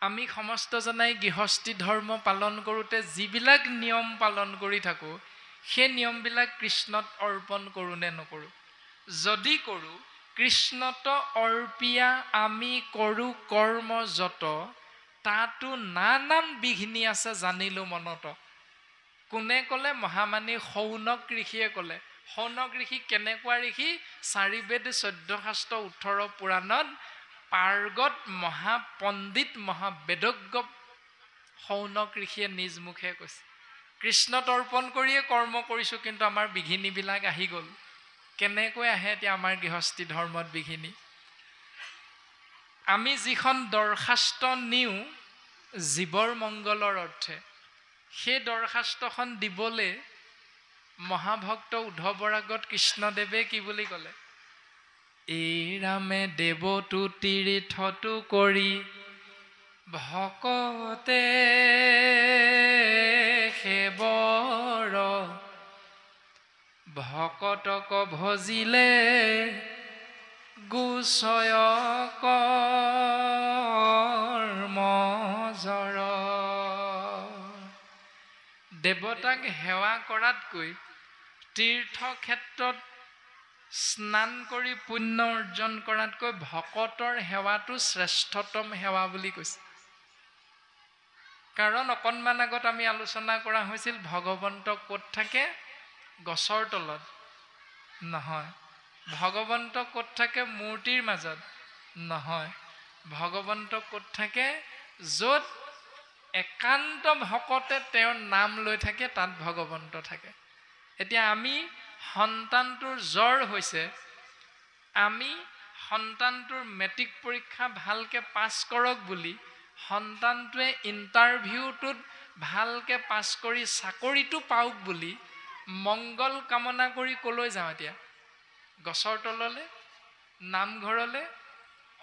আমি সমস্ত জনাই গৃহস্থী ধৰ্ম পালন কৰোঁতে যিবিলাক নিয়ম পালন কৰি থাকোঁ, সেই নিয়মবিলাক কৃষ্ণত অৰ্পণ কৰোঁ নে নকৰোঁ? যদি কৰোঁ, কৃষ্ণত অৰ্পিয়া আমি কৰোঁ কৰ্ম যত, তাতো নানান বিঘিনি আছে জানিলোঁ মনত। কোনে ক'লে? মহামানী শৌনক ঋষিয়ে ক'লে। শৌনক ঋষি কেনেকুৱা ঋষি? 4 বেদ 14 শাস্ত্ৰ 18 পুৰাণত পাৰ্গত মহাপণ্ডিত মহাবেদজ্ঞ শৌনক ঋষিয়ে নিজ মুখে কৈছে, কৃষ্ণত অৰ্পণ কৰিয়ে কৰ্ম কৰিছোঁ, কিন্তু আমাৰ বিঘিনিবিলাক আহি গ'ল। কেনেকৈ আহে এতিয়া আমাৰ গৃহস্থী ধৰ্মত বিঘিনি? আমি যিখন দৰখাস্ত নিওঁ জীৱৰ মংগলৰ অৰ্থে, সেই দৰখাস্তখন দিবলৈ মহাভক্ত উদ্ধৱৰ আগত কৃষ্ণদেৱে কি বুলি ক'লে? ৰামে দেৱতো তীৰ্থতো কৰি ভকতে সেবৰ, ভকতক ভজিলে গোচয় কৰ্মজৰ। দেৱতাক সেৱা কৰাতকৈ তীৰ্থক্ষেত্ৰত স্নান কৰি পুণ্য অৰ্জন কৰাতকৈ ভকতৰ সেৱাটো শ্ৰেষ্ঠতম সেৱা বুলি কৈছে। কাৰণ অকণমান আগত আমি আলোচনা কৰা হৈছিল, ভগৱন্ত ক'ত থাকে? গছৰ তলত নহয়। ভগৱন্ত ক'ত থাকে? মূৰ্তিৰ মাজত নহয়। ভগৱন্ত ক'ত থাকে? য'ত একান্ত ভকতে তেওঁৰ নাম লৈ থাকে, তাত ভগৱন্ত থাকে। এতিয়া আমি সন্তানটোৰ জ্বৰ হৈছে, আমি সন্তানটোৰ মেট্ৰিক পৰীক্ষা ভালকৈ পাছ কৰক বুলি সন্তানটোৱে ইণ্টাৰভিউটোত ভালকৈ পাছ কৰি চাকৰিটো পাওক বুলি মংগল কামনা কৰি ক'লৈ যাওঁ? এতিয়া গছৰ তললৈ, নামঘৰলৈ,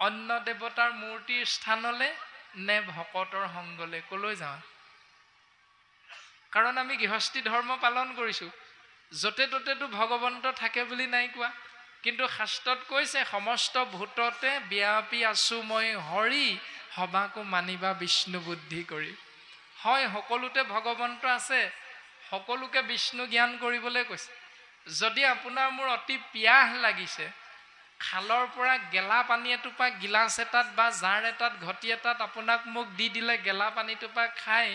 অন্য দেৱতাৰ মূৰ্তিৰ স্থানলৈ, নে ভকতৰ সংগলৈ? ক'লৈ যাওঁ? কাৰণ আমি গৃহস্থী ধৰ্ম পালন কৰিছোঁ। য'তে ত'তেতো ভগৱন্ত থাকে বুলি নাই কোৱা, কিন্তু শাস্ত্ৰত কৈছে সমস্ত ভূততে ব্যাপী আছোঁ মই হৰি, সবাকো মানিবা বিষ্ণু বুদ্ধি কৰি। হয়, সকলোতে ভগৱন্ত আছে, সকলোকে বিষ্ণু জ্ঞান কৰিবলৈ কৈছে। যদি আপোনাৰ মোৰ অতি পিয়াহ লাগিছে, খালৰ পৰা গেলা পানী এটোপা গিলাচ এটাত বা জাৰ এটাত ঘটি এটাত আপোনাক মোক দি দিলে, গেলা পানীটোপা খাই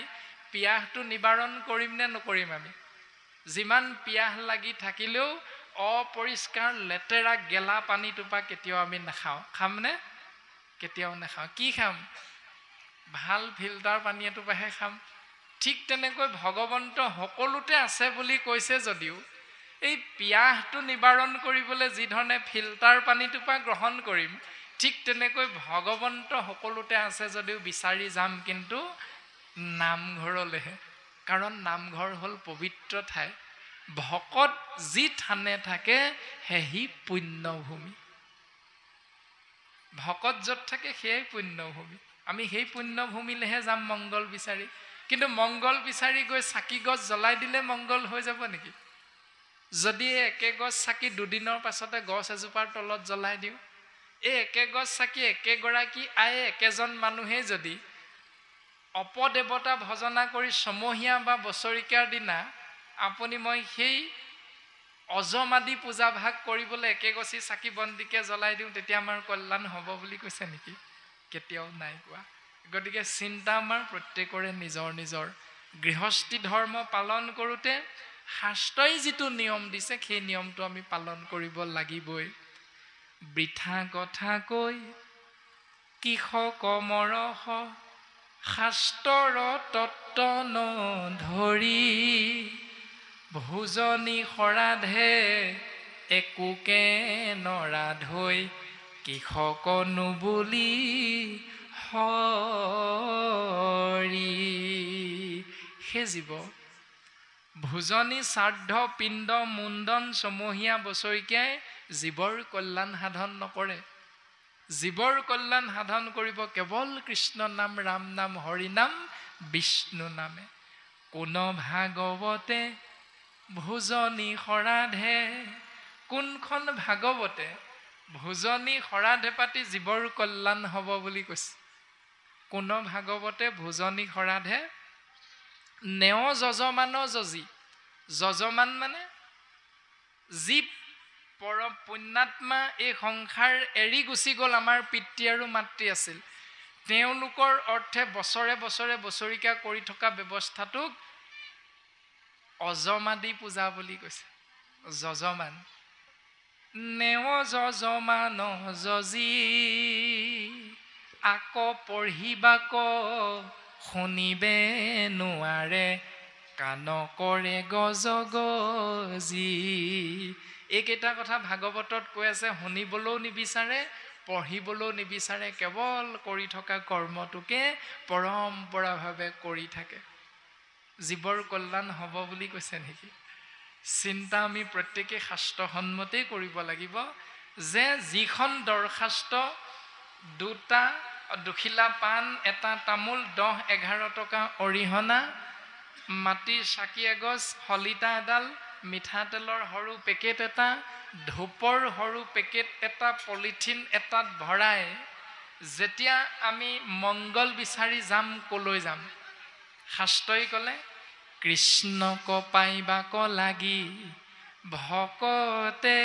পিয়াহটো নিবাৰণ কৰিম নে নকৰিম? আমি যিমান পিয়াহ লাগি থাকিলেও অপৰিষ্কাৰ লেতেৰা গেলা পানীটোপা কেতিয়াও আমি নাখাওঁ। খামনে? কেতিয়াও নাখাওঁ। কি খাম? ভাল ফিল্টাৰ পানী এটোপাহে খাম। ঠিক তেনেকৈ ভগৱন্ত সকলোতে আছে বুলি কৈছে যদিও এই পিয়াহটো নিবাৰণ কৰিবলৈ যি ধৰণে ফিল্টাৰ পানীটোৰ পৰা গ্ৰহণ কৰিম, ঠিক তেনেকৈ ভগৱন্ত সকলোতে আছে যদিও বিচাৰি যাম কিন্তু নামঘৰলৈহে। কাৰণ নামঘৰ হ'ল পবিত্ৰ ঠাই। ভকত যি থানে থাকে সেহি পুণ্যভূমি। ভকত য'ত থাকে সেয়াই পুণ্যভূমি। আমি সেই পুণ্যভূমিলৈহে যাম মংগল বিচাৰি। কিন্তু মংগল বিচাৰি গৈ চাকি গছ জ্বলাই দিলে মংগল হৈ যাব নেকি? যদি একে গছ চাকি দুদিনৰ পাছতে গছ এজোপাৰ তলত জ্বলাই দিওঁ, এই একে গছ চাকি একেগৰাকী আয়ে একেজন মানুহেই যদি অপদেৱতা ভজনা কৰি ছমহীয়া বা বছৰিকীয়াৰ দিনা আপুনি মই সেই অজমাদি পূজা ভাগ কৰিবলৈ একে গছি চাকি বন্তিকে জ্বলাই দিওঁ, তেতিয়া আমাৰ কল্যাণ হ'ব বুলি কৈছে নেকি? কেতিয়াও নাই কোৱা। গতিকে চিন্তা আমাৰ প্ৰত্যেকৰে নিজৰ নিজৰ। গৃহস্থী ধৰ্ম পালন কৰোঁতে শাস্ত্ৰই যিটো নিয়ম দিছে সেই নিয়মটো আমি পালন কৰিব লাগিবই। বৃথা কথা কৈ কিষ কমৰস শাস্ত্ৰৰ তত্ত্ব নধৰি, ভোজনী সৰাধে একোকে নৰাধৈ, কৃষকনো বুলি হৰি। সেই জীৱ ভোজনী শ্ৰাদ্ধ পিণ্ড মুণ্ডন ছমহীয়া বছৰিকীয়াই জীৱৰ কল্যাণ সাধন নকৰে। জীৱৰ কল্যাণ সাধন কৰিব কেৱল কৃষ্ণ নাম, ৰাম নাম, হৰি নাম, বিষ্ণু নামে। কোন ভাগৱতে ভোজনী সৰাধে, কোনখন ভাগৱতে ভোজনী সৰাধে পাতি জীৱৰ কল্যাণ হ'ব বুলি কৈছে? কোন ভাগৱতে ভোজনী সৰাধে নেও যজমান যজি। যজমান মানে যি পৰম পুণ্যাত্মা এই সংসাৰ এৰি গুচি গ'ল, আমাৰ পিতৃ আৰু মাতৃ আছিল, তেওঁলোকৰ অৰ্থে বছৰে বছৰে বছৰিকীয়া কৰি থকা ব্যৱস্থাটোক অজমাদি পূজা বুলি কৈছে। যজমান নেও যজমান যজি, আকৌ পঢ়িবাক শুনিবে নোৱাৰে, কাণ কৰে গজ গজি। এইকেইটা কথা ভাগৱতত কৈ আছে। শুনিবলৈও নিবিচাৰে, পঢ়িবলৈও নিবিচাৰে, কেৱল কৰি থকা কৰ্মটোকে পৰম্পৰাভাৱে কৰি থাকে। জীৱৰ কল্যাণ হ'ব বুলি কৈছে নেকি? চিন্তা আমি প্ৰত্যেকে শাস্ত্ৰসন্মতেই কৰিব লাগিব যে যিখন দৰখাস্ত দুটা দুখিলা পাণ, এটা তামোল, 10-11 টকা অৰিহণা, মাটিৰ চাকি এগছ, শলিতা এডাল, মিঠাতেলৰ সৰু পেকেট এটা, ধূপৰ সৰু পেকেট এটা, পলিথিন এটাত ভৰাই যেতিয়া আমি মংগল বিচাৰি যাম, কলৈ যাম? শাস্ত্ৰই ক'লে কৃষ্ণক পাইবাক লাগি ভকতে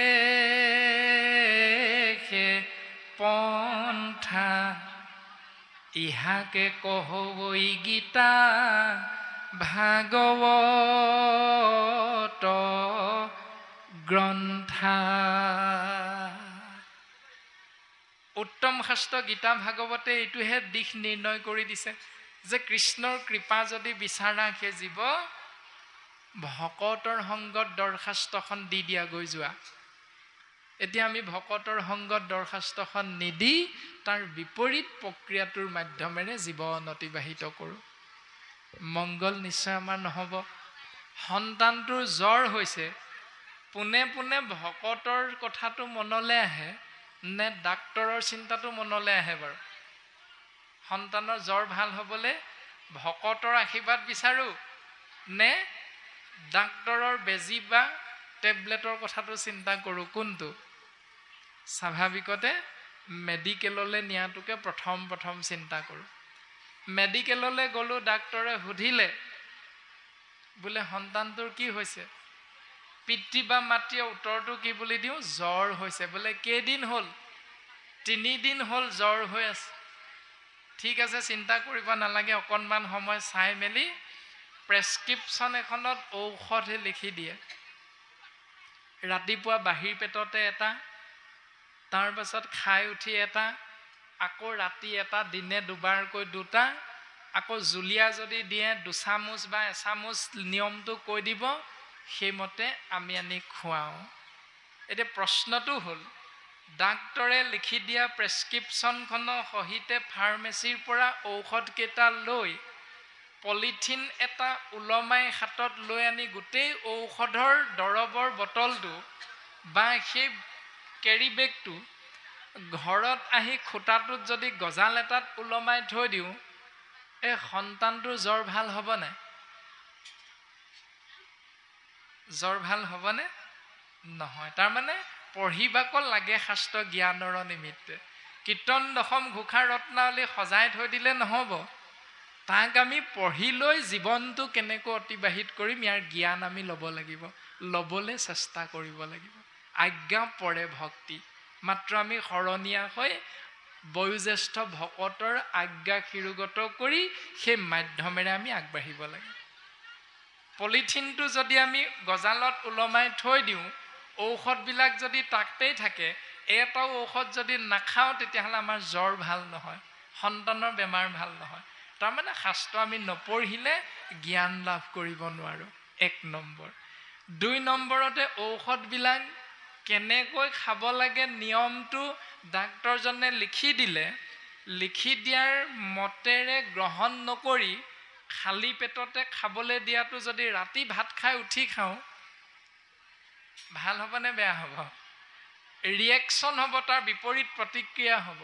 সে পন্থা, ইহাকে কহৈ গীতা ভাগৱত গ্ৰন্থা। উত্তম শাস্ত্ৰ গীতা ভাগৱতে এইটোহে দিশ নিৰ্ণয় কৰি দিছে যে কৃষ্ণৰ কৃপা যদি বিচাৰা সেই জীৱ ভকতৰ সংগত দৰখাস্তখন দি দিয়া গৈ যোৱা। এতিয়া আমি ভকতৰ সংগত দৰখাস্তখন নিদি তাৰ বিপৰীত প্ৰক্ৰিয়াটোৰ মাধ্যমেৰে জীৱন অতিবাহিত কৰোঁ। মংগল নিশ্চয় আমাৰ নহ'ব। সন্তানটোৰ জ্বৰ হৈছে, পোনে পোনে ভকতৰ কথাটো মনলৈ আহে নে ডাক্তৰৰ চিন্তাটো মনলৈ আহে বাৰু? সন্তানৰ জ্বৰ ভাল হ'বলৈ ভকতৰ আশীৰ্বাদ বিচাৰোঁ নে ডাক্তৰৰ বেজী বা টেবলেটৰ কথাটো চিন্তা কৰোঁ? কোনটো? স্বাভাৱিকতে মেডিকেললৈ নিয়াটোকে প্ৰথম চিন্তা কৰোঁ। মেডিকেললৈ গ'লোঁ, ডাক্তৰে সুধিলে বোলে সন্তানটোৰ কি হৈছে? পিতৃ বা মাতৃয়ে উত্তৰটো কি বুলি দিওঁ? জ্বৰ হৈছে। বোলে কেইদিন হ'ল? 3 দিন হ'ল জ্বৰ হৈ আছে। ঠিক আছে, চিন্তা কৰিব নালাগে, অকণমান সময় চাই মেলি প্ৰেছক্ৰিপশ্যন এখনত ঔষধহে লিখি দিয়ে। ৰাতিপুৱা বাহিৰ পেটতে এটা, তাৰ পাছত খাই উঠি এটা, আকৌ ৰাতি এটা, দিনে দুবাৰকৈ 2টা, আকৌ জুলীয়া যদি দিয়ে 2 চামুচ বা 1 চামুচ নিয়মটো কৈ দিব। সেইমতে আমি আনি খুৱাওঁ। এতিয়া প্ৰশ্নটো হ'ল, ডাক্তৰে লিখি দিয়া প্ৰেছক্ৰিপশ্যনখনৰ সহিতে ফাৰ্মেচীৰ পৰা ঔষধকেইটা লৈ পলিথিন এটা ওলমাই হাতত লৈ আনি গোটেই ঔষধৰ দৰৱৰ বটলটো বা সেই কেৰি বেগটো ঘৰত আহি খুটাটোত যদি গজাল এটাত ওলমাই থৈ দিওঁ, এই সন্তানটোৰ জ্বৰ ভাল হ'বনে? জ্বৰ ভাল হ'বনে? নহয়। তাৰমানে পঢ়িবাক লাগে শাস্ত্ৰ জ্ঞানৰ নিমিত্তে। কীৰ্তন দশম ঘোষা ৰত্নাৱলী সজাই থৈ দিলে নহ'ব। তাক আমি পঢ়ি লৈ জীৱনটো কেনেকৈ অতিবাহিত কৰিম ইয়াৰ জ্ঞান আমি ল'ব লাগিব, ল'বলৈ চেষ্টা কৰিব লাগিব। আজ্ঞা পৰে ভক্তি, মাত্ৰ আমি শৰণীয়া হৈ বয়োজ্যেষ্ঠ ভকতৰ আজ্ঞা শিৰোগত কৰি সেই মাধ্যমেৰে আমি আগবাঢ়িব লাগে। পলিথিনটো যদি আমি গজালত ওলমাই থৈ দিওঁ, ঔষধবিলাক যদি তাতেই থাকে, এটাও ঔষধ যদি নাখাওঁ, তেতিয়াহ'লে আমাৰ জ্বৰ ভাল নহয়, সন্তানৰ বেমাৰ ভাল নহয়। তাৰমানে শাস্ত্ৰ আমি নপঢ়িলে জ্ঞান লাভ কৰিব নোৱাৰোঁ, 1 নম্বৰ। 2 নম্বৰতে ঔষধবিলাক কেনেকৈ খাব লাগে নিয়মটো ডাক্তৰজনে লিখি দিলে, লিখি দিয়াৰ মতেৰে গ্ৰহণ নকৰি খালী পেটতে খাবলৈ দিয়াটো যদি ৰাতি ভাত খাই উঠি খাওঁ, ভাল হ'বনে বেয়া হ'ব? ৰিয়েকশ্যন হ'ব, তাৰ বিপৰীত প্ৰতিক্ৰিয়া হ'ব।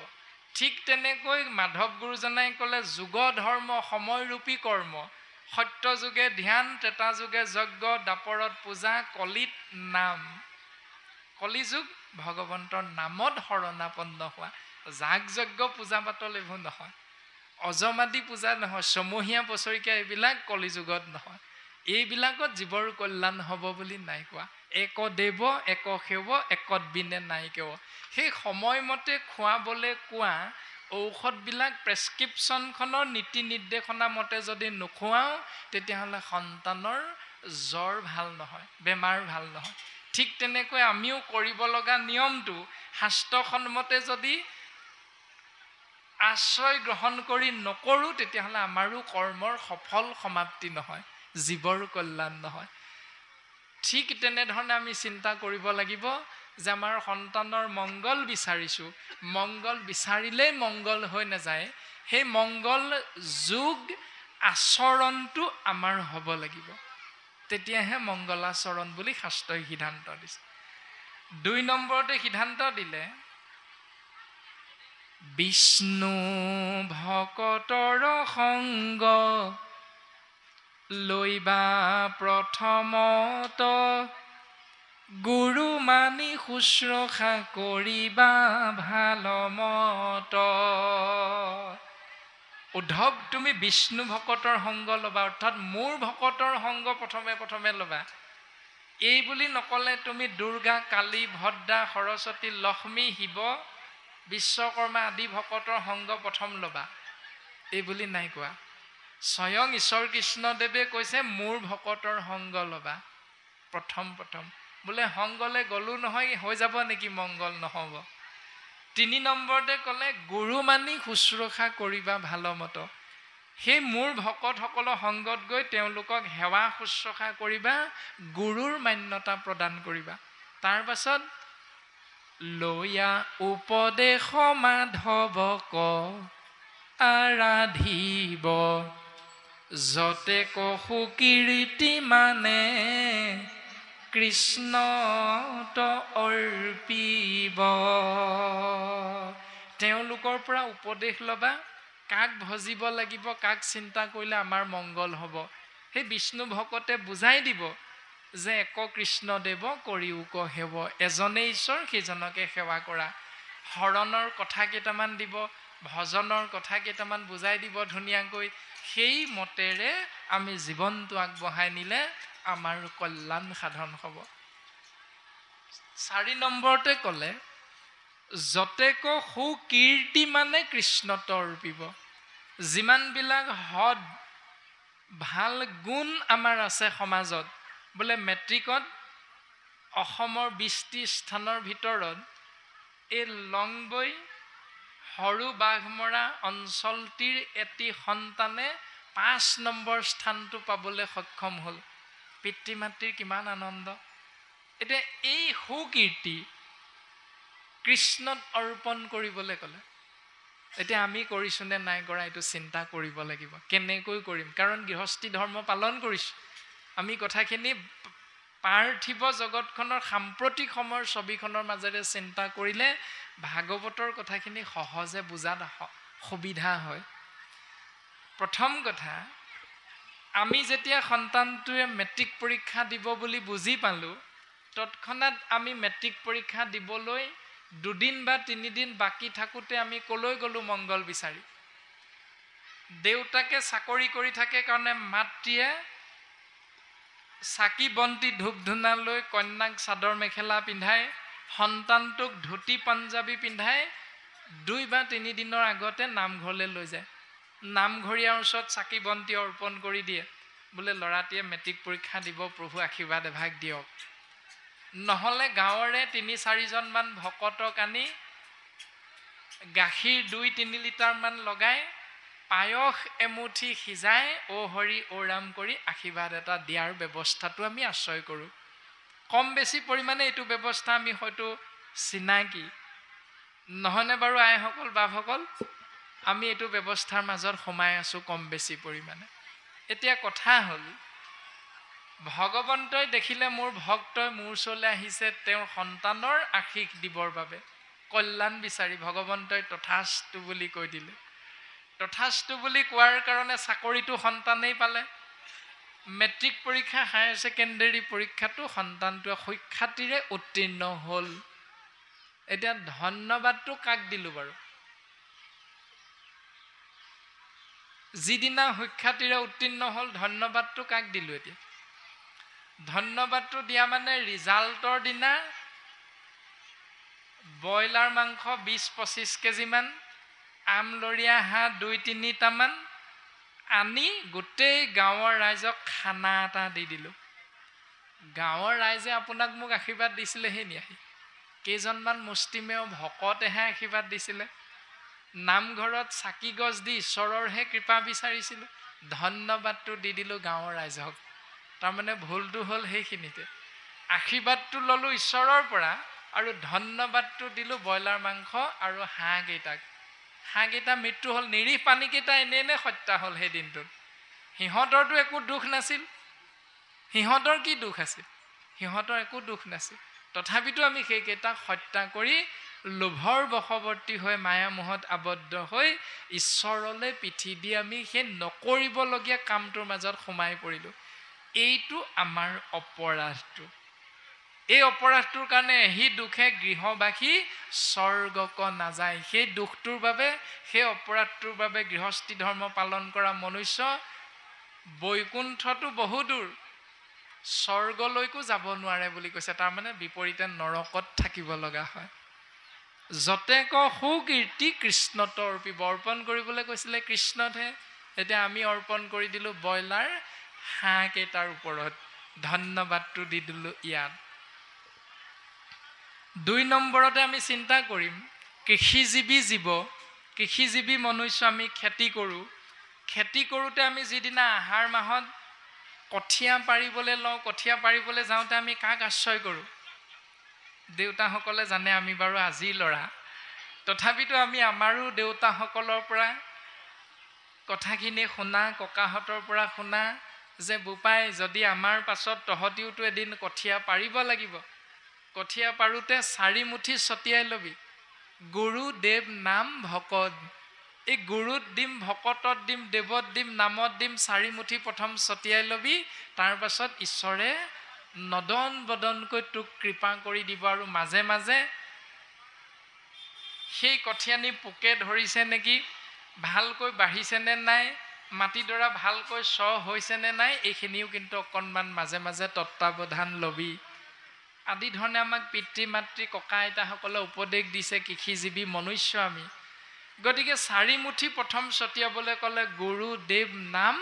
ঠিক তেনেকৈ মাধৱ গুৰুজনাই ক'লে, যুগ ধৰ্ম সময়ৰূপী কৰ্ম, সত্য যুগে ধ্যান, ত্ৰেতা যুগে যজ্ঞ, দাপৰত পূজা, কলিত নাম। কলিযুগ ভগৱন্তৰ নামত শৰণাপন্ন হোৱা। যাগ যজ্ঞ পূজা পাতল এইবোৰ নহয়, অজমাদি পূজা নহয়, ছমহীয়া বছৰেকীয়া এইবিলাক কলিযুগত নহয়। এইবিলাকত জীৱৰ কল্যাণ হ'ব বুলি নাই কোৱা। এক দেৱ এক সেৱ একত বিনে নাই কেৱ। সেই সময়মতে খুৱাবলৈ কোৱা ঔষধবিলাক প্ৰেছক্ৰিপশ্যনখনৰ নীতি নিৰ্দেশনা মতে যদি নোখোৱাওঁ, তেতিয়াহ'লে সন্তানৰ জ্বৰ ভাল নহয়, বেমাৰ ভাল নহয়। ঠিক তেনেকৈ আমিও কৰিব লগা নিয়মটো শাস্ত্ৰসন্মতে যদি আশ্ৰয় গ্ৰহণ কৰি নকৰোঁ, তেতিয়াহ'লে আমাৰো কৰ্মৰ সফল সমাপ্তি নহয়, জীৱৰ কল্যাণ নহয়। ঠিক তেনেধৰণে আমি চিন্তা কৰিব লাগিব যে আমাৰ সন্তানৰ মংগল বিচাৰিছোঁ, মংগল বিচাৰিলেই মংগল হৈ নাযায়, সেই মংগল যোগ আচৰণটো আমাৰ হ'ব লাগিব, তেতিয়াহে মংগলাচৰণ বুলি শাস্ত্ৰই সিদ্ধান্ত দিছে। 2 নম্বৰতে সিদ্ধান্ত দিলে, বিষ্ণু ভকতৰ সংগ লৈবা প্ৰথমত, গুৰু মানি শুশ্ৰূষা কৰিবা ভালমত। উদ্ধৱ, তুমি বিষ্ণু ভকতৰ সংগ ল'বা, অৰ্থাৎ মোৰ ভকতৰ সংগ প্ৰথমে ল'বা। এই বুলি নক'লে তুমি দুৰ্গা, কালী, ভদ্ৰা, সৰস্বতী, লক্ষ্মী, শিৱ, বিশ্বকৰ্মা আদি ভকতৰ সংগ প্ৰথম ল'বা, এই বুলি নাই কোৱা। স্বয়ং ঈশ্বৰ কৃষ্ণদেৱে কৈছে মোৰ ভকতৰ সংগ ল'বা প্ৰথম। বোলে সংগলৈ গ'লো নহয়, হৈ যাব নেকি মংগল? নহ'ব। 3 নম্বৰতে ক'লে গুৰু মানি শুশ্ৰূষা কৰিবা ভালমত। সেই মোৰ ভকতসকলৰ সংগত গৈ তেওঁলোকক সেৱা শুশ্ৰূষা কৰিবা, গুৰুৰ মান্যতা প্ৰদান কৰিবা। তাৰ পাছত লৈয়া উপদেশ মাধৱক আৰাধিব, যতে কহু কীৰ্তি মানে কৃষ্ণত অৰ্পিব। তেওঁলোকৰ পৰা উপদেশ ল'বা, কাক ভজিব লাগিব, কাক চিন্তা কৰিলে আমাৰ মংগল হ'ব। সেই বিষ্ণু ভকতে বুজাই দিব যে এক কৃষ্ণদেৱ কৰিওক সেৱ, এজনেই ঈশ্বৰ সেইজনকে সেৱা কৰা। শৰণৰ কথা কেইটামান দিব, ভজনৰ কথা কেইটামান বুজাই দিব ধুনীয়াকৈ। সেই মতেৰে আমি জীৱনটো আগবঢ়াই নিলে আমাৰ কল্যাণ সাধন হ'ব। 4 নম্বৰতে ক'লে যতে কহু কীৰ্তি মানে কৃষ্ণত অৰ্পিব। যিমানবিলাক সৎ ভাল গুণ আমাৰ আছে সমাজত, বোলে মেট্ৰিকত অসমৰ 20টি স্থানৰ ভিতৰত এই লংবৈ সৰু বাঘমৰা অঞ্চলটিৰ এটি সন্তানে 5 নম্বৰ স্থানটো পাবলৈ সক্ষম হ'ল। পিতৃ মাতৃৰ কিমান আনন্দ। এতিয়া এই সুকীৰ্তি কৃষ্ণত অৰ্পণ কৰিবলৈ ক'লে এতিয়া আমি কৰিছোঁনে নাই কৰা এইটো চিন্তা কৰিব লাগিব। কেনেকৈ কৰিম? কাৰণ গৃহস্থী ধৰ্ম পালন কৰিছোঁ আমি। কথাখিনি পাৰ্থিৱ জগতখনৰ সাম্প্ৰতিক সময়ৰ ছবিখনৰ মাজেৰে চিন্তা কৰিলে ভাগৱতৰ কথাখিনি সহজে বুজাত সুবিধা হয়। প্ৰথম কথা, আমি যেতিয়া সন্তানটোৱে মেট্ৰিক পৰীক্ষা দিব বুলি বুজি পালোঁ, তৎক্ষণাৎ আমি মেট্ৰিক পৰীক্ষা দিবলৈ 2 দিন বা 3 দিন বাকী থাকোঁতে আমি ক'লৈ গ'লোঁ? মংগল বিচাৰি। দেউতাকে চাকৰি কৰি থাকে কাৰণে মাতৃয়ে চাকি বন্তি ধূপ ধূনা লৈ কন্যাক চাদৰ মেখেলা পিন্ধাই, সন্তানটোক ধুতি পাঞ্জাবী পিন্ধাই 2 বা 3 দিনৰ আগতে নামঘৰলৈ লৈ যায়। নামঘৰীয়াৰ ওচৰত চাকি বন্তি অৰ্পণ কৰি দিয়ে, বোলে ল'ৰাটিয়ে মেট্ৰিক পৰীক্ষা দিব, প্ৰভু আশীৰ্বাদ এভাগ দিয়ক। নহ'লে গাঁৱৰে 3-4জনমান ভকতক আনি গাখীৰ 2-3 লিটাৰমান লগাই পায়স এমুঠি সিজাই অ হৰি অ ৰাম কৰি আশীৰ্বাদ এটা দিয়াৰ ব্যৱস্থাটো আমি আশ্ৰয় কৰোঁ। কম বেছি পৰিমাণে এইটো ব্যৱস্থা আমি হয়তো চিনাকি নহয়নে বাৰু আইসকল বাপসকল? আমি এইটো ব্যৱস্থাৰ মাজত সোমাই আছোঁ কম বেছি পৰিমাণে। এতিয়া কথা হ'ল, ভগৱন্তই দেখিলে মোৰ ভক্তই মোৰ ওচৰলৈ আহিছে তেওঁৰ সন্তানৰ আশীষ দিবৰ বাবে, কল্যাণ বিচাৰি ভগৱন্তই তথাস্তু বুলি কৈ দিলে। তথাস্তু বুলি কোৱাৰ কাৰণে চাকৰিটো সন্তানেই পালে, মেট্ৰিক পৰীক্ষা হায়াৰ ছেকেণ্ডেৰী পৰীক্ষাটো সন্তানটোৱে সুখ্যাতিৰে উত্তীৰ্ণ হ'ল। এতিয়া ধন্যবাদটো কাক দিলোঁ বাৰু? যিদিনা সুখ্যাতিৰে উত্তীৰ্ণ হ'ল ধন্যবাদটো কাক দিলোঁ? এতিয়া ধন্যবাদটো দিয়া মানে ৰিজাল্টৰ দিনা ব্ৰইলাৰ মাংস 20-25 কেজিমান, আমলৰীয়া হাঁহ 2-3টামান আনি গোটেই গাঁৱৰ ৰাইজক খানা এটা দি দিলোঁ। গাঁৱৰ ৰাইজে আপোনাক মোক আশীৰ্বাদ দিছিলেহে নি? আহি কেইজনমান মুষ্টিমেয় ভকতেহে আশীৰ্বাদ দিছিলে। নামঘৰত চাকি গছ দি ঈশ্বৰৰ কৃপা বিচাৰিছিলোঁ। ধন্যবাদটো দি দিলোঁ গাঁৱৰ ৰাইজক। তাৰমানে ভুলটো হ'ল সেইখিনিতে, আশীৰ্বাদটো ল'লোঁ ঈশ্বৰৰ পৰা আৰু ধন্যবাদটো দিলোঁ ব্ৰইলাৰ মাংস আৰু হাঁহকেইটাক। হাঁহকেইটা মৃত্যু হ'ল, নিৰীহ পানীকেইটা এনে হত্যা হ'ল সেই দিনটোত। সিহঁতৰতো একো দুখ নাছিল। সিহঁতৰ কি দুখ আছিল? সিহঁতৰ একো দুখ নাছিল। তথাপিতো আমি সেইকেইটাক হত্যা কৰি লোভৰ বশৱৰ্তী হৈ মায়ামোহত আবদ্ধ হৈ ঈশ্বৰলৈ পিঠি দি আমি সেই নকৰিবলগীয়া কামটোৰ মাজত সোমাই পৰিলোঁ। এইটো আমাৰ অপৰাধটো। এই অপৰাধটোৰ কাৰণে এহি দুখে গৃহবাসী স্বৰ্গক নাযায়। সেই দুখটোৰ বাবে, সেই অপৰাধটোৰ বাবে গৃহস্থী ধৰ্ম পালন কৰা মনুষ্য বৈকুণ্ঠটো বহু দূৰ, স্বৰ্গলৈকো যাব নোৱাৰে বুলি কৈছে। তাৰমানে বিপৰীতে নৰকত থাকিব লগা হয়। যতেক সুকীৰ্তি কৃষ্ণত অৰ্পিব। অৰ্পণ কৰিবলৈ কৈছিলে কৃষ্ণতহে। এতিয়া আমি অৰ্পণ কৰি দিলোঁ ব্ৰইলাৰ হাঁহকেইটাৰ ওপৰত, ধন্যবাদটো দি দিলোঁ ইয়াত। 2 নম্বৰতে আমি চিন্তা কৰিম, কৃষিজীৱী জীৱ, কৃষিজীৱী মনুষ্য আমি খেতি কৰোঁ। খেতি কৰোঁতে আমি যিদিনা আহাৰ মাহত কঠীয়া পাৰিবলৈ লওঁ, কঠীয়া পাৰিবলৈ যাওঁতে আমি কাক আশ্ৰয় কৰোঁ? দেউতাসকলে জানে আমি বাৰু আজি ল'ৰা, তথাপিতো আমি আমাৰো দেউতাসকলৰ পৰা কথাখিনি শুনা, ককাহঁতৰ পৰা শুনা যে বোপাই যদি আমাৰ পাছত তহঁতিওতো এদিন কঠীয়া পাৰিব লাগিব, কঠীয়া পাৰোঁতে 4 মুঠি ছটিয়াই ল'বি, গুৰু দেৱ নাম ভকত। এই গুৰুত দিম, ভকতত দিম, দেৱত দিম, নামত দিম 4 মুঠি প্ৰথম ছটিয়াই ল'বি। তাৰ পাছত ঈশ্বৰে নদন বদনকৈ তোক কৃপা কৰি দিব। আৰু মাজে মাজে সেই কঠীয়ানি পোকে ধৰিছে নেকি, ভালকৈ বাঢ়িছে নে নাই, মাটিডৰা ভালকৈ হৈছে নে নাই, এইখিনিও কিন্তু অকণমান মাজে মাজে তত্ত্বাৱধান ল'বি। আদি ধৰণে আমাক পিতৃ মাতৃ ককা আইতাসকলে উপদেশ দিছে কৃষিজীৱী মনুষ্য আমি। গতিকে 4 মুঠি প্ৰথম ছটিয়াবলৈ ক'লে গুৰু দেৱ নাম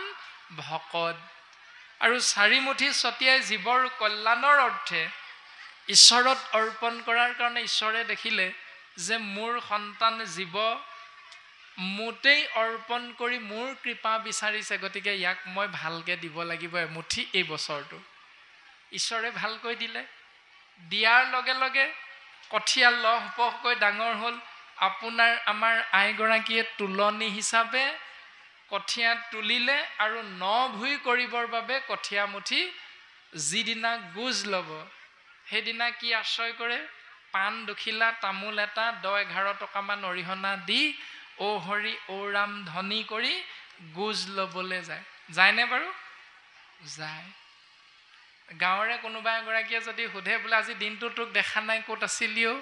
ভকত। আৰু 4 মুঠি ছটিয়াই জীৱৰ কল্যাণৰ অৰ্থে ঈশ্বৰত অৰ্পণ কৰাৰ কাৰণে ঈশ্বৰে দেখিলে যে মোৰ সন্তান জীৱ মোতেই অৰ্পণ কৰি মোৰ কৃপা বিচাৰিছে, গতিকে ইয়াক মই ভালকৈ দিব লাগিব এমুঠি এই বছৰটো। ঈশ্বৰে ভালকৈ দিলে। দিয়াৰ লগে লগে কঠীয়া লহপহকৈ ডাঙৰ হ'ল। আপোনাৰ আমাৰ আইগৰাকীয়ে তুলনি হিচাপে কঠীয়া তুলিলে আৰু ন ভুই কৰিবৰ বাবে কঠীয়া মুঠি যিদিনা গোজ ল'ব সেইদিনা কি আশ্ৰয় কৰে? পাণ দুখিলা, তামোল এটা, 10-11 টকামান অৰিহণা দি ঔ হৰি ঔ ৰাম ধ্বনি কৰি গোজ ল'বলৈ যায়। যায়নে বাৰু? যায়। গাঁৱৰে কোনোবা এগৰাকীয়ে যদি সোধে বোলে আজি দিনটো তোক দেখা নাই, ক'ত আছিলিও?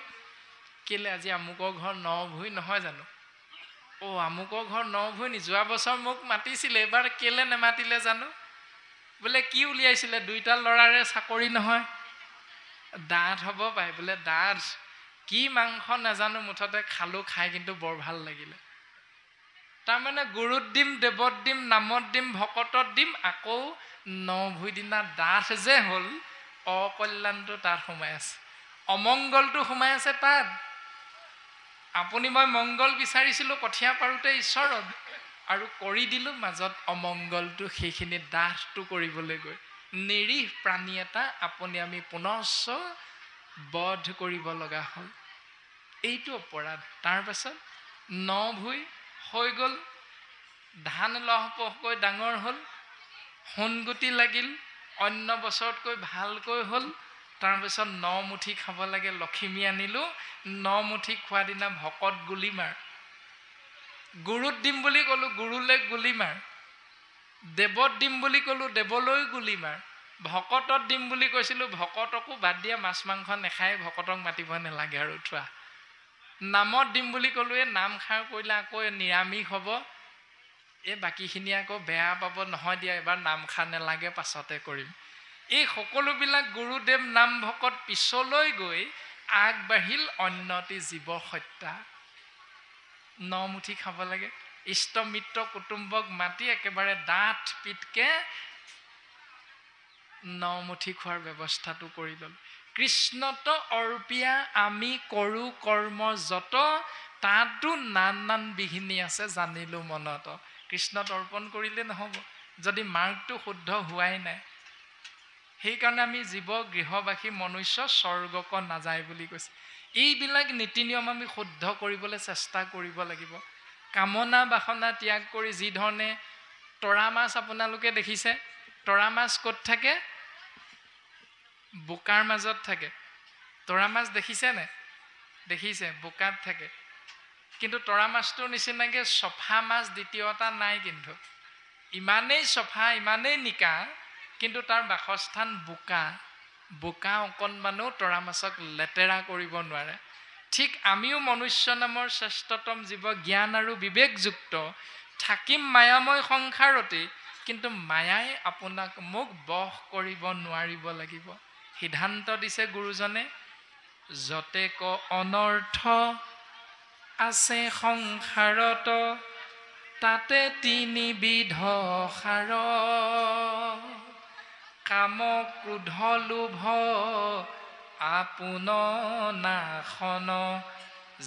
কেলে? আজি আমুকৰ ঘৰ ন ভুই নহয় জানো? আমুকৰ ঘৰ ন ভুই নি? যোৱা বছৰ মোক মাতিছিলে, এইবাৰ কেলে নেমাতিলে জানো? বোলে কি উলিয়াইছিলে? 2টা ল'ৰাৰে চাকৰি নহয়। ডাঠ হ'ব পাৰে বোলে, ডাঠ কি মাংস নাজানো, মুঠতে খালোঁ, খাই কিন্তু বৰ ভাল লাগিলে। তাৰমানে গুৰুত দিম, দেৱত দিম, নামত দিম, ভকতত দিম, আকৌ ন ভুই দিনা ডাঠ যে হ'ল, অকল্যাণটো তাত সোমাই আছে, অমংগলটো সোমাই আছে তাত। আপুনি মই মংগল বিচাৰিছিলোঁ কঠীয়া পাৰোঁতে ঈশ্বৰত, আৰু কৰি দিলোঁ মাজত অমংগলটো, সেইখিনি ডাঠটো কৰিবলৈ গৈ নিৰীহ প্ৰাণী এটা আপুনি আমি পুনশ্চ বধ কৰিব লগা হ'ল। এইটো অপৰাধ। তাৰপাছত ন ভুই হৈ গ'ল, ধান লহপহকৈ ডাঙৰ হ'ল, সোণগুটি লাগিল, অন্য বছৰতকৈ ভালকৈ হ'ল। তাৰপিছত 9 মুঠি খাব লাগে, লখিমী আনিলোঁ, 9 মুঠি খোৱা দিনা ভকত গুলি মাৰ। গুৰুত দিম বুলি ক'লোঁ, গুৰুলৈ গুলি মাৰ। দেৱত দিম বুলি ক'লোঁ, দেৱলৈ গুলি মাৰ। ভকতত দিম বুলি কৈছিলোঁ, ভকতকো বাদ দিয়া, মাছ মাংস নেখায়, ভকতক মাতিব নালাগে আৰু থোৱা। নামত দিম বুলি ক'লোঁ, এই নাম খাৰ কৰিলে আকৌ নিৰামিষ হ'ব, এই বাকীখিনি আকৌ বেয়া পাব, নহয় দিয়া এবাৰ নাম খা নেলাগে, পাছতে কৰিম। এই সকলোবিলাক গুৰুদেৱ নাম ভকত পিছলৈ গৈ আগবাঢ়িল অন্যটি জীৱ হত্যা। 9 মুঠি খাব লাগে, ইষ্ট মিত্ৰ কুটুম্বক মাতি একেবাৰে ডাঠ পিটকে 9 মুঠি খোৱাৰ ব্যৱস্থাটো কৰি ল'ল। কৃষ্ণত অৰ্পিয়া আমি কৰোঁ কৰ্ম যত, তাতো নান বিঘিনি আছে জানিলোঁ মনত। কৃষ্ণত অৰ্পণ কৰিলে নহ'ব যদি মাৰ্গটো শুদ্ধ হোৱাই নাই। সেইকাৰণে আমি জীৱ গৃহবাসী মনুষ্য স্বৰ্গক নাযায় বুলি কৈছে। এইবিলাক নীতি নিয়ম আমি শুদ্ধ কৰিবলৈ চেষ্টা কৰিব লাগিব। কামনা বাসনা ত্যাগ কৰি যি ধৰণে তৰা মাছ আপোনালোকে দেখিছে, তৰা মাছ ক'ত থাকে? বোকাৰ মাজত থাকে। তৰা মাছ দেখিছেনে? দেখিছে, বোকাত থাকে। কিন্তু তৰা মাছটোৰ নিচিনাকৈ চফা মাছ দ্বিতীয়টা নাই। কিন্তু ইমানেই চফা, ইমানেই নিকা, কিন্তু তাৰ বাসস্থান বোকা। বোকা অকণমানো তৰা মাছক লেতেৰা কৰিব নোৱাৰে। ঠিক আমিও মনুষ্য নামৰ শ্ৰেষ্ঠতম জীৱ, জ্ঞান আৰু বিবেকযুক্ত, থাকিম মায়াময় সংসাৰতে, কিন্তু মায়াই আপোনাক মোক বশ কৰিব নোৱাৰিব লাগিব। সিদ্ধান্ত দিছে গুৰুজনে, যতে ক অনৰ্থ আছে সংসাৰত, তাতে 3 বিধ সাৰ, কাম ক্ৰোধ লোভ আপোন নাশন,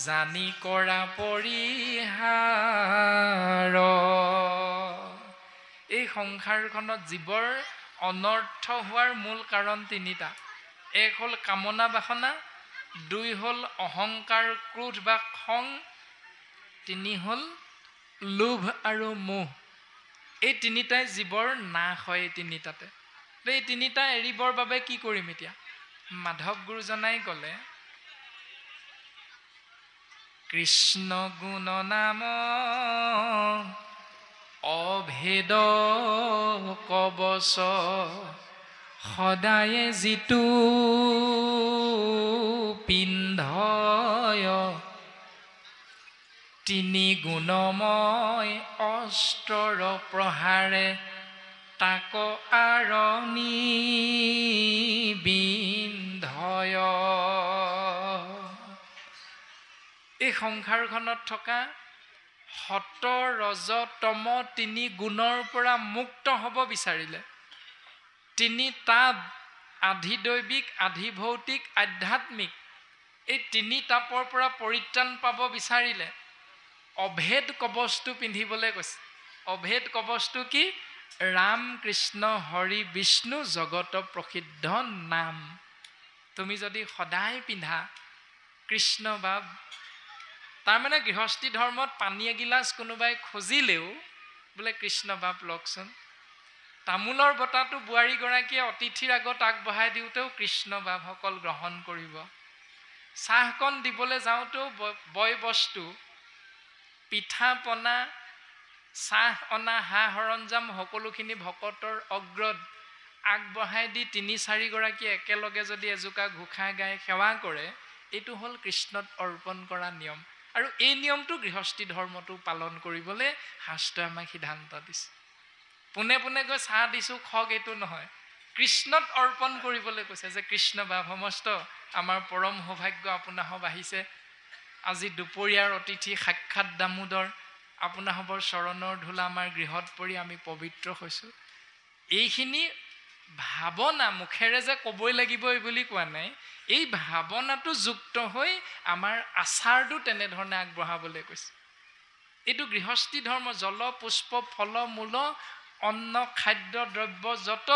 জানি কৰা পৰিহাৰ। এই সংসাৰখনত জীৱৰ অনৰ্থ হোৱাৰ মূল কাৰণ 3টা। 1 হ'ল কামনা বাসনা, 2 হ'ল অহংকাৰ ক্ৰোধ বা খং, 3 হ'ল লোভ আৰু মোহ। এই 3টাই জীৱৰ নাশ হয়। এই 3টাতে, এই 3টা এৰিবৰ বাবে কি কৰিম এতিয়া? মাধৱ গুৰুজনাই ক'লে, কৃষ্ণ গুণ নাম অভেদ কবচ, সদায়ে যিটো পিন্ধয়, 3 গুণময় অস্ত্ৰৰ প্ৰহাৰে, তাক আৰণি বিন্ধয়। এই সংসাৰখনত থকা সত ৰজ তম 3 গুণৰ পৰা মুক্ত হ'ব বিচাৰিলে, 3টা আধিদৈৱিক, আধিভৌতিক, আধ্যাত্মিক, এই 3 তাপৰ পৰা পৰিত্ৰাণ পাব বিচাৰিলে অভেদ কবচটো পিন্ধিবলৈ কৈছে। অভেদ কবচটো কি? ৰাম কৃষ্ণ হৰি বিষ্ণু জগত প্ৰসিদ্ধ নাম। তুমি যদি সদায় পিন্ধা কৃষ্ণ বাব, তাৰমানে গৃহস্থী ধৰ্মত পানী এগিলাচ কোনোবাই খুজিলেও বোলে কৃষ্ণ বাব লওকচোন। তামোলৰ বটাটো বোৱাৰীগৰাকীয়ে অতিথিৰ আগত আগবঢ়াই দিওঁতেও কৃষ্ণ বাবসকল গ্ৰহণ কৰিব। চাহকণ দিবলৈ যাওঁতেও বয় বস্তু, পিঠা পনা, চাহ অনা, সা সৰঞ্জাম সকলোখিনি ভকতৰ অগ্ৰত আগবঢ়াই দি ৩-৪ গৰাকী একেলগে যদি এজোকা ঘোষা গাই সেৱা কৰে, এইটো হ'ল কৃষ্ণত অৰ্পণ কৰা নিয়ম। আৰু এই নিয়মটো গৃহস্থী ধৰ্মটো পালন কৰিবলৈ শাস্ত্ৰই আমাক সিদ্ধান্ত দিছে। পোনে পোনে গৈ চাহ দিছোঁ খক, এইটো নহয়, কৃষ্ণত অৰ্পণ কৰিবলৈ কৈছে যে কৃষ্ণ বা সমস্ত আমাৰ পৰম সৌভাগ্য আপোনাসব আহিছে। আজি দুপৰীয়াৰ অতিথি সাক্ষাৎ দামোদৰ, আপোনাসবৰ চৰণৰ ধূলা আমাৰ গৃহত পৰি আমি পবিত্ৰ হৈছোঁ। এইখিনি ভাৱনা মুখেৰে যে ক'বই লাগিব এই বুলি কোৱা নাই, এই ভাৱনাটো যুক্ত হৈ আমাৰ আচাৰটো তেনেধৰণে আগবঢ়াবলৈ কৈছে। এইটো গৃহস্থী ধৰ্ম। জল পুষ্প ফল মূল অন্ন খাদ্য দ্ৰব্য যত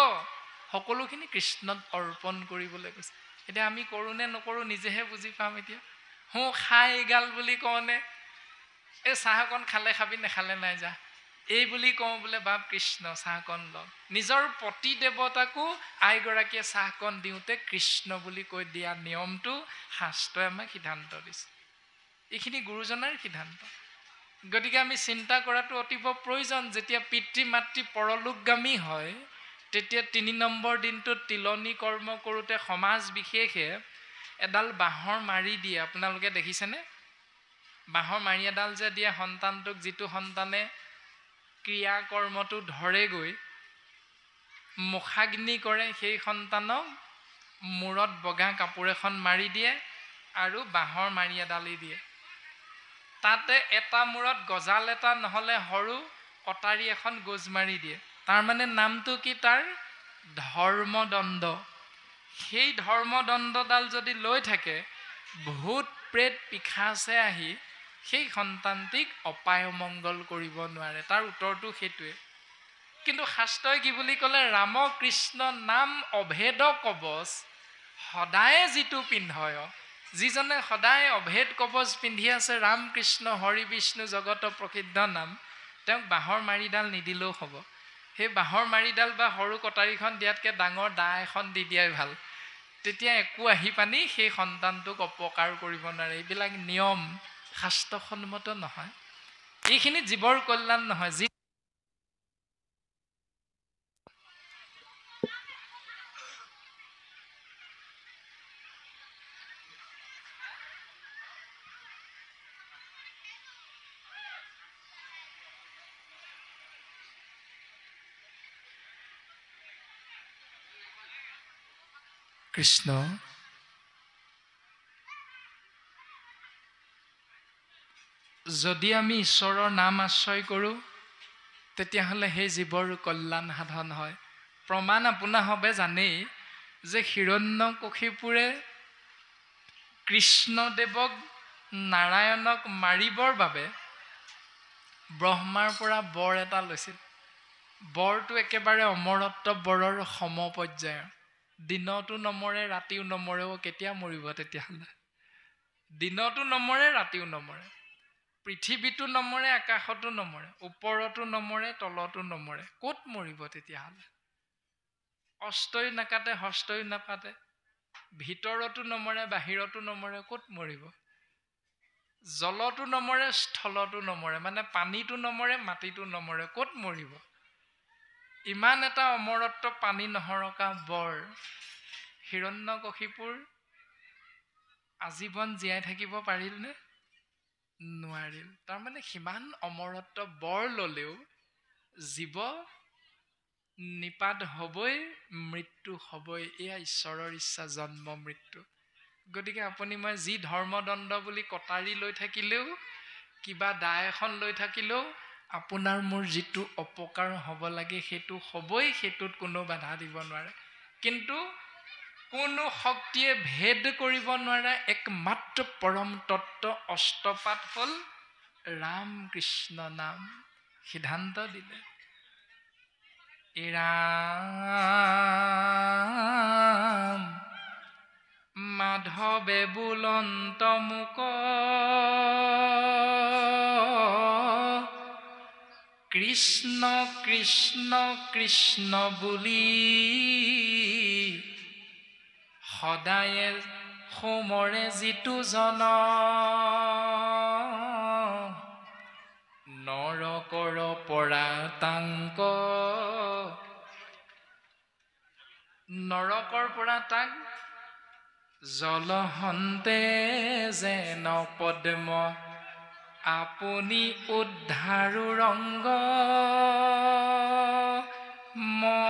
সকলোখিনি কৃষ্ণত অৰ্পণ কৰিবলৈ কৈছে। এতিয়া আমি কৰোঁ নে নকৰোঁ নিজেহে বুজি পাম। এতিয়া খাই এগাল বুলি কওঁনে, এই চাহ অকণ খালে খাবি, নেখালে নাই যা, এই বুলি কওঁ বোলে বাপ কৃষ্ণ চাহকণ লওক। নিজৰ পতি দেৱতাকো আইগৰাকীয়ে চাহকণ দিওঁতে কৃষ্ণ বুলি কৈ দিয়া নিয়মটো শাস্ত্ৰই আমাক সিদ্ধান্ত দিছে। এইখিনি গুৰুজনাৰ সিদ্ধান্ত। গতিকে আমি চিন্তা কৰাটো অতিব প্ৰয়োজন। যেতিয়া পিতৃ মাতৃ পৰলোকগামী হয়, তেতিয়া ৩ নম্বৰ দিনটোত তিলনী কৰ্ম কৰোঁতে সমাজ বিশেষে এডাল বাঁহৰ মাৰি দিয়ে। আপোনালোকে দেখিছেনে? বাঁহৰ মাৰি এডাল যে দিয়ে সন্তানটোক, যিটো সন্তানে ক্ৰিয়া কৰ্মটো ধৰেগৈ, মুখাগ্নি কৰে, সেই সন্তানক মূৰত বগা কাপোৰ এখন মাৰি দিয়ে আৰু বাঁহৰ মাৰি এডালি দিয়ে। তাতে এটা মূৰত গজাল এটা নহ'লে সৰু কটাৰী এখন গোজ মাৰি দিয়ে। তাৰমানে নামটো কি? তাৰ ধৰ্মদণ্ড। সেই ধৰ্মদণ্ডডাল যদি লৈ থাকে, ভূত প্ৰেত পিশাচে আহি সেই সন্তানটিক অপায় অমংগল কৰিব নোৱাৰে। তাৰ উত্তৰটো সেইটোৱে। কিন্তু শাস্ত্ৰই কি বুলি ক'লে? ৰাম কৃষ্ণ নাম অভেদ কবচ, সদায় যিটো পিন্ধয়, যিজনে সদায় অভেদ কবচ পিন্ধি আছে ৰাম কৃষ্ণ হৰি বিষ্ণু জগত প্ৰসিদ্ধ নাম, তেওঁক বাঁহৰ মাৰিডাল নিদিলেও হ'ব। সেই বাঁহৰ মাৰিডাল বা সৰু কটাৰীখন দিয়াতকৈ ডাঙৰ দা এখন দি দিয়াই ভাল। তেতিয়া একো আহি পানি সেই সন্তানটোক অপকাৰ কৰিব নোৱাৰে। এইবিলাক নিয়ম শাস্ত্ৰসন্মত নহয়। এইখিনি জীৱৰ কল্যাণ নহয়। যি কৃষ্ণ যদি আমি ঈশ্বৰৰ নাম আশ্ৰয় কৰোঁ, তেতিয়াহ'লে সেই জীৱৰ কল্যাণ সাধন হয়। প্ৰমাণ আপোনাসবে জানেই যে হিৰণ্যকশিপুৰে কৃষ্ণদেৱক নাৰায়ণক মাৰিবৰ বাবে ব্ৰহ্মাৰ পৰা বৰ এটা লৈছিল। বৰটো একেবাৰে অমৰত্ব বৰৰ সমপৰ্যায়ৰ। দিনতো নমৰে, ৰাতিও নমৰেও। কেতিয়া মৰিব তেতিয়াহ'লে? দিনতো নমৰে, ৰাতিও নমৰে। পৃথিৱীতো নমৰে, আকাশতো নমৰে, ওপৰতো নমৰে, তলতো নমৰে। ক'ত মৰিব তেতিয়াহ'লে? অষ্টই নাকাটে, হস্তই নাপাতে, ভিতৰতো নমৰে, বাহিৰতো নমৰে। ক'ত মৰিব? জলতো নমৰে, স্থলতো নমৰে, মানে পানীতো নমৰে, মাটিতো নমৰে। ক'ত মৰিব? ইমান এটা অমৰত্ব পানী নহৰকা বৰ হিৰণ্যকশিপুৰ আজীৱন জীয়াই থাকিব পাৰিলনে? নোৱাৰিল। তাৰমানে সিমান অমৰত্ব বৰ ল'লেও জীৱ নিপাত হ'বই, মৃত্যু হ'বই। এয়া ঈশ্বৰৰ ইচ্ছা, জন্ম মৃত্যু। গতিকে আপুনি মই যি ধৰ্মদণ্ড বুলি কটাৰী লৈ থাকিলেও, কিবা দা এখন লৈ থাকিলেও, আপোনাৰ মোৰ যিটো অপকাৰ হ'ব লাগে সেইটো হ'বই। সেইটোত কোনো বাধা দিব নোৱাৰে। কিন্তু কোনো শক্তিয়ে ভেদ কৰিব নোৱাৰা একমাত্ৰ পৰম তত্ত্ব অষ্টপাত হ'ল ৰাম কৃষ্ণ নাম। সিদ্ধান্ত দিলে। ৰাম মাধৱে বুলন্ত মুক কৃষ্ণ কৃষ্ণ কৃষ্ণ বুলি সদায়ে সোমৰে যিটো জন নৰকৰ পৰা তাংক নৰকৰ পৰা তাক জলহন্তে যেন পদ্ম আপুনি উদ্ধাৰু ৰংগ মনে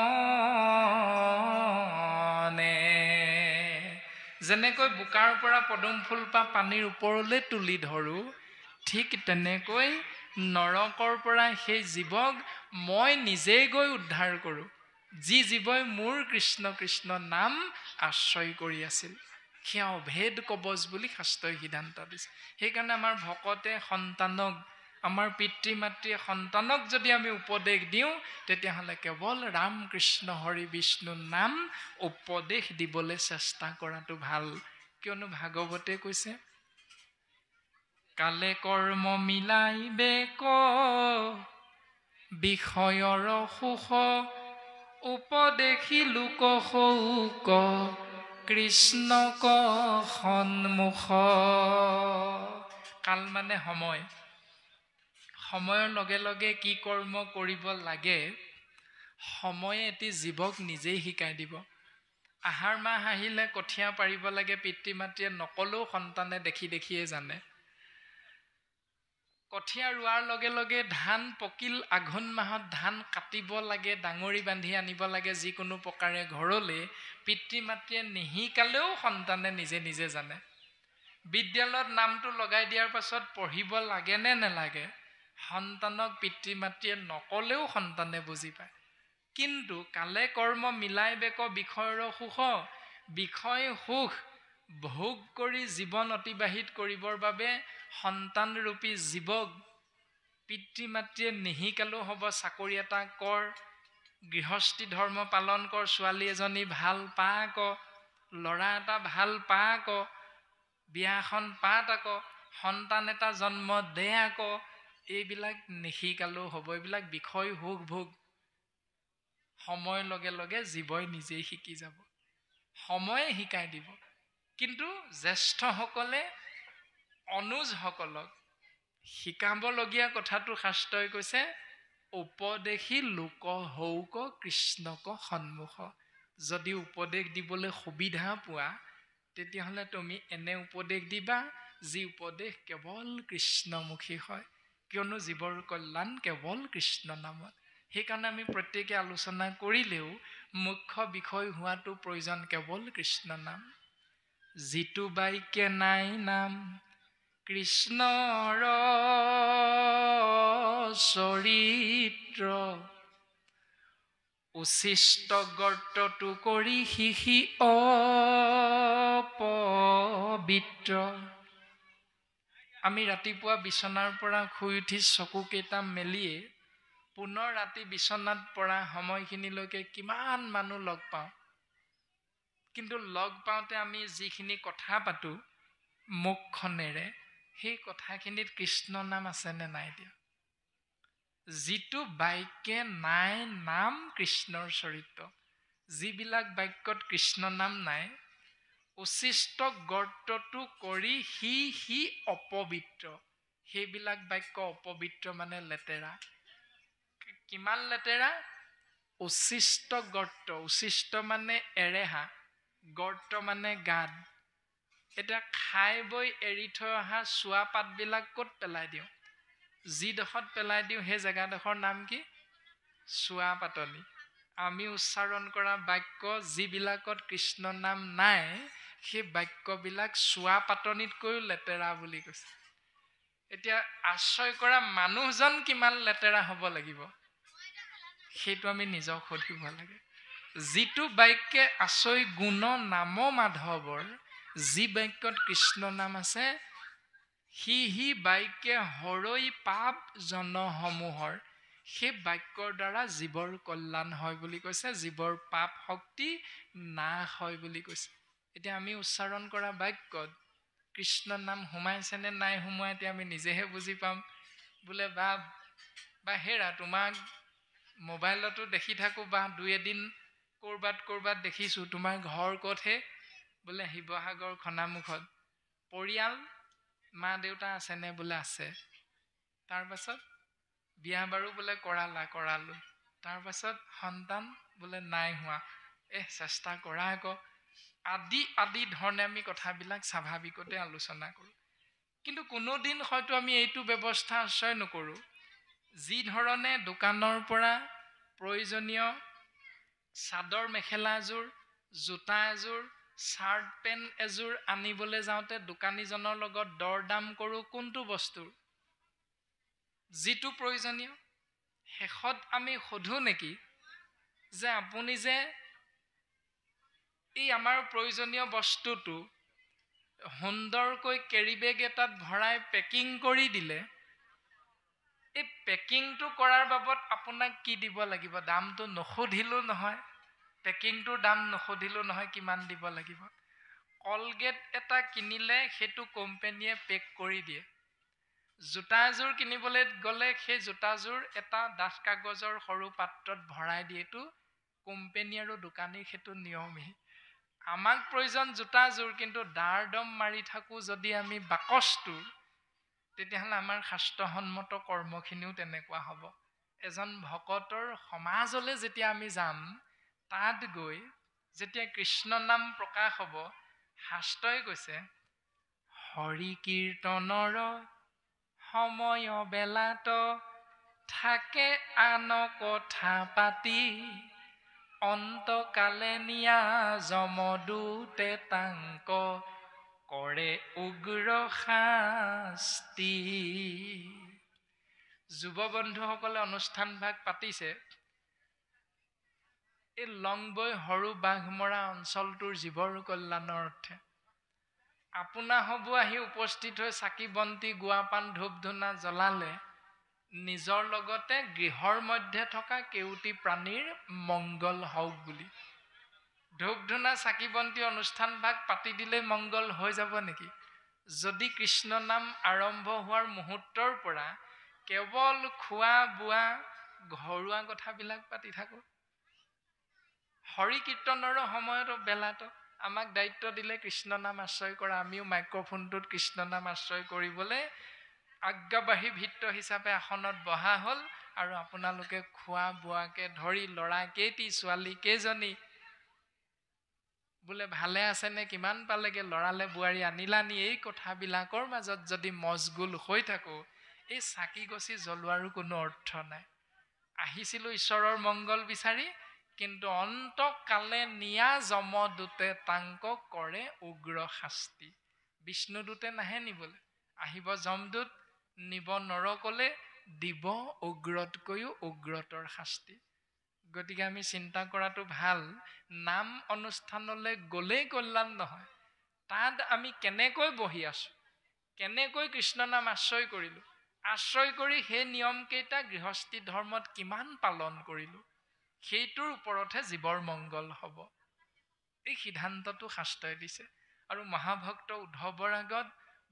যেনেকৈ বোকাৰ পৰা পদুম ফুল পা পানীৰ ওপৰলৈ তুলি ধৰো ঠিক তেনেকৈ নৰকৰ পৰা সেই জীৱক মই নিজেই গৈ উদ্ধাৰ কৰোঁ যি জীৱই মোৰ কৃষ্ণ কৃষ্ণ নাম আশ্ৰয় কৰি আছিল সেয়া অভেদ কবচ বুলি শাস্ত্ৰই সিদ্ধান্ত দিছে সেইকাৰণে আমাৰ ভকতে সন্তানক আমাৰ পিতৃ মাতৃয়ে সন্তানক যদি আমি উপদেশ দিওঁ তেতিয়াহ'লে কেৱল ৰাম কৃষ্ণ হৰি বিষ্ণু নাম উপদেশ দিবলৈ চেষ্টা কৰাটো ভাল কিয়নো ভাগৱতে কৈছে কালে কৰ্ম মিলাই বেক বিষয়ৰ সুখ উপদেশী লোক শৌক কৃষ্ণক সন্মুখ কাল মানে সময় সময়ৰ লগে লগে কি কৰ্ম কৰিব লাগে সময়ে এটি জীৱক নিজেই শিকাই দিব আহাৰ মাহ আহিলে কঠীয়া পাৰিব লাগে পিতৃ মাতৃয়ে নকলেও সন্তানে দেখি দেখিয়ে জানে কঠীয়া ৰোৱাৰ লগে লগে ধান পকিল আঘোণ মাহত ধান কাটিব লাগে ডাঙৰি বান্ধি আনিব লাগে যিকোনো প্ৰকাৰে ঘৰলৈ পিতৃ মাতৃয়ে নিশিকালেও সন্তানে নিজে নিজে জানে বিদ্যালয়ত নামটো লগাই দিয়াৰ পাছত পঢ়িব লাগে নে নেলাগে সন্তানক পিতৃ মাতৃয়ে নকলেও সন্তানে বুজি পায় কিন্তু কালে কৰ্ম মিলাই বেক বিষয়ৰ সুখ বিষয় সুখ ভোগ কৰি জীৱন অতিবাহিত কৰিবৰ বাবে সন্তান ৰূপী জীৱক পিতৃ মাতৃয়ে নিশিকালেও হ'ব চাকৰি এটা কৰ গৃহস্থী ধৰ্ম পালন কৰ ছোৱালী এজনী ভাল পা আকৌ ল'ৰা এটা ভাল পা আকৌ বিয়াখন পাত আকৌ সন্তান এটা জন্ম দে আকৌ এইবিলাক নিশিকালেও হ'ব এইবিলাক বিষয় সুখ ভোগ সময়ৰ লগে লগে জীৱই নিজেই শিকি যাব সময়ে শিকাই দিব কিন্তু জ্যেষ্ঠসকলে অনুজসকলক শিকাবলগীয়া কথাটো শাস্ত্ৰই কৈছে উপদেশী লোক হৌক কৃষ্ণক সন্মুখ যদি উপদেশ দিবলৈ সুবিধা পোৱা তেতিয়াহ'লে তুমি এনে উপদেশ দিবা যি উপদেশ কেৱল কৃষ্ণমুখী হয় কিয়নো জীৱৰ কল্যাণ কেৱল কৃষ্ণ নামত সেইকাৰণে আমি প্ৰত্যেকে আলোচনা কৰিলেও মুখ্য বিষয় হোৱাটো প্ৰয়োজন কেৱল কৃষ্ণ নাম যিটো বাক্যে নাই নাম কৃষ্ণৰ চৰিত্ৰ উচিষ্ট গৰ্তটো কৰি শিশি অপবিত্ৰ আমি ৰাতিপুৱা বিচনাৰ পৰা শুই উঠি চকুকেইটা মেলিয়ে পুনৰ ৰাতি বিচনাত পৰা সময়খিনিলৈকে কিমান মানুহ লগ পাওঁ কিন্তু লগ পাওঁতে আমি যিখিনি কথা পাতো মুখখনেৰে সেই কথাখিনিত কৃষ্ণ নাম আছে নে নাই দিয়া যিটো বাক্যে নাই নাম কৃষ্ণৰ চৰিত্ৰ যিবিলাক বাক্যত কৃষ্ণ নাম নাই উচিষ্ট গৰ্তটো কৰি সি অপবিত্ৰ সেইবিলাক বাক্য অপবিত্ৰ মানে লেতেৰা কিমান লেতেৰা উচিষ্ট গৰ্ত উচিষ্ট মানে এৰেহা গৰ্ত মানে গাদ এটা খাই বৈ এৰি থৈ অহা চোৱা পাতবিলাক ক'ত পেলাই দিওঁ যিডোখৰত পেলাই দিওঁ সেই জেগাডোখৰ নাম কি চোৱা পাতনি আমি উচ্চাৰণ কৰা বাক্য যিবিলাকত কৃষ্ণ নাম নাই সেই বাক্যবিলাক চোৱা পাতনিতকৈও লেতেৰা বুলি কৈছে এতিয়া আশ্ৰয় কৰা মানুহজন কিমান লেতেৰা হ'ব লাগিব সেইটো আমি নিজক সুধিব লাগে যিটো বাক্যে আশ্ৰয় গুণ নাম মাধৱৰ যি বাক্যত কৃষ্ণ নাম আছে সি বাক্যে হৰৈ পাপ জনসমূহৰ সেই বাক্যৰ দ্বাৰা জীৱৰ কল্যাণ হয় বুলি কৈছে, জীৱৰ পাপ শক্তি নাশ হয় বুলি কৈছে। এতিয়া আমি উচ্চাৰণ কৰা বাক্যত কৃষ্ণ নাম সোমাইছেনে নাই সোমোৱা এতিয়া আমি নিজেহে বুজি পাম। বোলে বা হেৰা তোমাক মোবাইলতো দেখি থাকোঁ বা দুই এদিন ক'ৰবাত দেখিছোঁ, তোমাৰ ঘৰ ক'তহে? বোলে শিৱসাগৰ খনামুখত। পৰিয়াল মা দেউতা আছেনে? বোলে আছে। তাৰ পাছত বিয়া বাৰু বোলে কৰালো। তাৰ পাছত সন্তান বোলে নাই হোৱা। চেষ্টা কৰা আকৌ। আদি ধৰণে আমি কথাবিলাক স্বাভাৱিকতে আলোচনা কৰোঁ। কিন্তু কোনোদিন হয়তো আমি এইটো ব্যৱস্থা আশ্ৰয় নকৰোঁ, যি ধৰণে দোকানৰ পৰা প্ৰয়োজনীয় চাদৰ মেখেলা এযোৰ, জোতা এযোৰ, চাৰ্ট পেণ্ট এযোৰ আনিবলৈ যাওঁতে দোকানীজনৰ লগত দৰ দাম কৰোঁ কোনটো বস্তুৰ? যিটো প্ৰয়োজনীয়। শেষত আমি সোধো নেকি যে আপুনি যে এই আমাৰ প্ৰয়োজনীয় বস্তুটো সুন্দৰকৈ কেৰিবেগ এটাত ভৰাই পেকিং কৰি দিলে, এই পেকিংটো কৰাৰ বাবদ আপোনাক কি দিব লাগিব? দামটো নুসুধিলো নহয়, পেকিংটোৰ দাম নুসুধিলো নহয়, কিমান দিব লাগিব? কলগেট এটা কিনিলে সেইটো কোম্পানীয়ে পেক কৰি দিয়ে। জোতা এযোৰ কিনিবলৈ গ'লে সেই জোতাযোৰ এটা ডাঠ কাগজৰ সৰু পাত্ৰত ভৰাই দিয়ে। এইটো কোম্পানী আৰু দোকানীৰ সেইটো নিয়মেই। আমাক প্ৰয়োজন জোতাযোৰ, কিন্তু দাৰ দম মাৰি থাকোঁ যদি আমি বাকচটোৰ, তেতিয়াহ'লে আমাৰ শাস্ত্ৰসন্মত কৰ্মখিনিও তেনেকুৱা হ'ব। এজন ভকতৰ সমাজলৈ যেতিয়া আমি যাম, তাত গৈ যেতিয়া কৃষ্ণ নাম প্ৰকাশ হ'ব, শাস্ত্ৰই কৈছে হৰি কীৰ্তনৰ সময় বেলাত থাকে আন কথা পাতি, অন্তকালে নিয়া যমদূতে তাংক কৰে উগ্ৰ শাস্তি। যুৱ বন্ধুসকলে অনুষ্ঠান ভাগ পাতিছে এই লংবৈ সৰু বাঘমৰা অঞ্চলটোৰ জীৱৰ কল্যাণৰ অৰ্থে। আপোনা হ'ব আহি উপস্থিত হৈ চাকি বন্তি গুৱা পাণ ধূপ ধূনা জ্বলালে, নিজৰ লগতে গৃহৰ মধ্যে থকা কেউটি প্ৰাণীৰ মংগল হওক বুলি। ধূপ ধূনা চাকি বন্তি অনুষ্ঠান ভাগ পাতি দিলে মংগল হৈ যাব নেকি? যদি কৃষ্ণ নাম আৰম্ভ হোৱাৰ মুহূৰ্তৰ পৰা কেৱল খোৱা বোৱা ঘৰুৱা কথাবিলাক পাতি থাকোঁ, হৰি কীৰ্তনৰ সময়ত বেলাত আমাক দায়িত্ব দিলে কৃষ্ণ নাম আশ্ৰয় কৰা, আমিও মাইক্ৰফোনটোত কৃষ্ণ নাম আশ্ৰয় কৰিবলৈ আজ্ঞাবাহী ভিত্ত হিচাপে আসনত বহা হ'ল, আৰু আপোনালোকে খোৱা বোৱাকে ধৰি ল'ৰা কেইটি ছোৱালী কেইজনী, বোলে ভালে আছেনে, কিমান পালেগে, ল'ৰালে বোৱাৰী আনিলানি, এই কথাবিলাকৰ মাজত যদি মজগুল হৈ থাকোঁ, এই চাকি গছি জ্বলোৱাৰো কোনো অৰ্থ নাই। আহিছিলোঁ ঈশ্বৰৰ মংগল বিচাৰি, কিন্তু অন্তকালে নিয়া যমদূতে তাংক কৰে উগ্ৰ শাস্তি। বিষ্ণুদূতে নাহে নিবলৈ, আহিব যমদূত, নিব নৰকলে, দিব উগ্ৰতকৈও উগ্ৰতৰ শাস্তি। গতিকে আমি চিন্তা কৰাটো ভাল, নাম অনুষ্ঠানলৈ গ'লেই কল্যাণ নহয়, তাত আমি কেনেকৈ বহি আছোঁ, কেনেকৈ কৃষ্ণ নাম আশ্ৰয় কৰিলোঁ, আশ্ৰয় কৰি সেই নিয়মকেইটা গৃহস্থী ধৰ্মত কিমান পালন কৰিলোঁ, সেইটোৰ ওপৰতহে জীৱৰ মংগল হ'ব। এই সিদ্ধান্তটো শাস্ত্ৰই দিছে। আৰু মহাভক্ত উদ্ধৱৰ আগত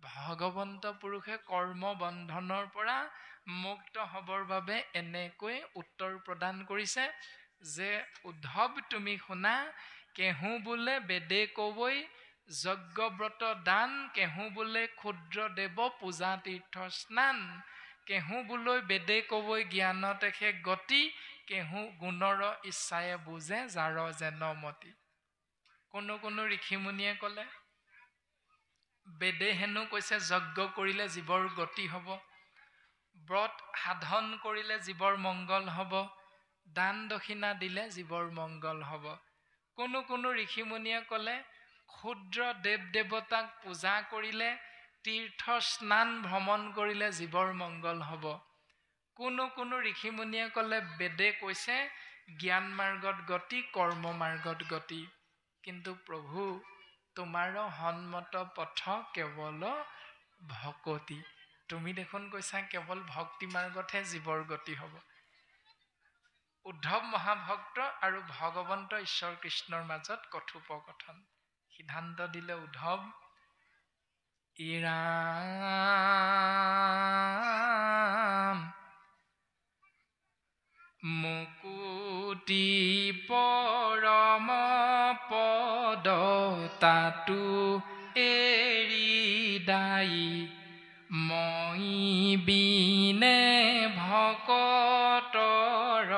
ভগৱন্ত পুৰুষে কৰ্ম বন্ধনৰ পৰা মুক্ত হ'বৰ বাবে এনেকৈ উত্তৰ প্ৰদান কৰিছে যে, উদ্ধৱ তুমি শুনা, কেহু বোলে বেদে কবৈ যজ্ঞব্ৰত দান, কেহু বোলে ক্ষুদ্ৰ দেৱ পূজা তীৰ্থ স্নান, কেহু বোলৈ বেদে কবৈ জ্ঞানত এখে গতি, কেহু গুণৰ ইচ্ছায়ে বুজে যাৰ যেন মতি। কোনো ঋষিমুনিয়ে ক'লে বেদে হেনো কৈছে যজ্ঞ কৰিলে জীৱৰ গতি হ'ব, ব্ৰত সাধন কৰিলে জীৱৰ মংগল হ'ব, দান দক্ষিণা দিলে জীৱৰ মংগল হ'ব। কোনো ঋষিমুনিয়ে ক'লে ক্ষুদ্ৰ দেৱ দেৱতাক পূজা কৰিলে, তীৰ্থ স্নান ভ্ৰমণ কৰিলে জীৱৰ মংগল হ'ব। কোনো ঋষিমুনিয়ে ক'লে বেদে কৈছে জ্ঞান মাৰ্গত গতি, কৰ্ম মাৰ্গত গতি। কিন্তু প্ৰভু তোমাৰো সন্মত পথ কেৱল ভকতি, তুমি দেখোন কৈছা কেৱল ভক্তি মাৰ্গতহে জীৱৰ গতি হ'ব। উদ্ধৱ মহাভক্ত আৰু ভগৱন্ত ঈশ্বৰ কৃষ্ণৰ মাজত কথোপকথন। সিদ্ধান্ত দিলে উদ্ধৱ, ৰাম মুকুতি পৰম পদ তাতো এৰি দায়ী, মই বিনে ভকতৰ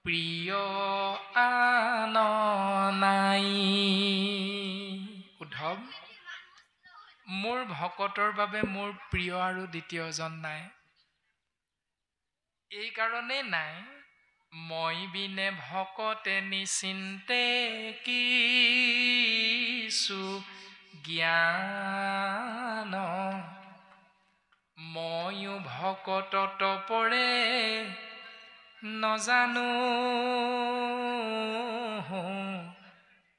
প্ৰিয় আন নাই। উদ্ধৱ, মোৰ ভকতৰ বাবে মোৰ প্ৰিয় আৰু দ্বিতীয়জন নাই। এই কাৰণেই নাই, মই বিনে ভকতে নিচিন্তে কিছু জ্ঞান, ময়ো ভকতত পৰে নজানো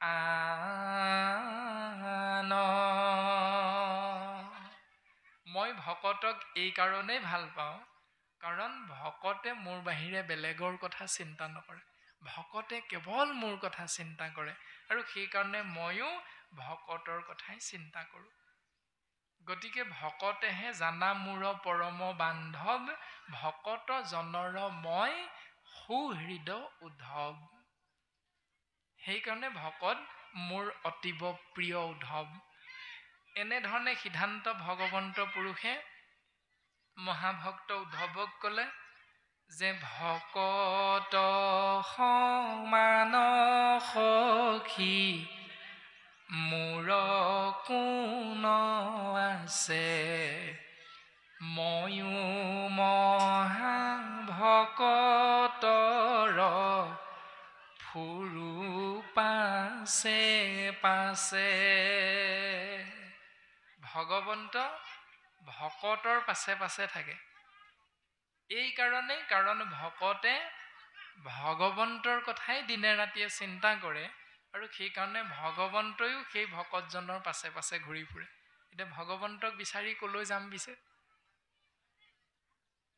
আন। মই ভকতক এই কাৰণেই ভাল পাওঁ, কাৰণ ভকতে মোৰ বাহিৰে বেলেগৰ কথা চিন্তা নকৰে, ভকতে কেৱল মোৰ কথা চিন্তা কৰে, আৰু সেইকাৰণে ময়ো ভকতৰ কথাই চিন্তা কৰোঁ। গতিকে ভকতেহে জানা মোৰ পৰম বান্ধৱ, ভকত জনৰ মই সুহৃদ উদ্ধৱ। সেইকাৰণে ভকত মোৰ অতীৱ প্ৰিয় উদ্ধৱ। এনেধৰণে সিদ্ধান্ত ভগৱন্ত পুৰুষে মহাভক্ত উদ্ধৱক ক'লে যে ভকত সমান সখী মোৰ কোন আছে, ময়ো মহাভকতৰ ফুৰু পাছে পাছে। ভগৱন্ত ভকতৰ পাছে পাছে থাকে। এই কাৰণেই, কাৰণ ভকতে ভগৱন্তৰ কথাই দিনে ৰাতিয়ে চিন্তা কৰে, আৰু সেইকাৰণে ভগৱন্তয়ো সেই ভকতজনৰ পাছে পাছে ঘূৰি ফুৰে। এতিয়া ভগৱন্তক বিচাৰি কলৈ যাম পিছে?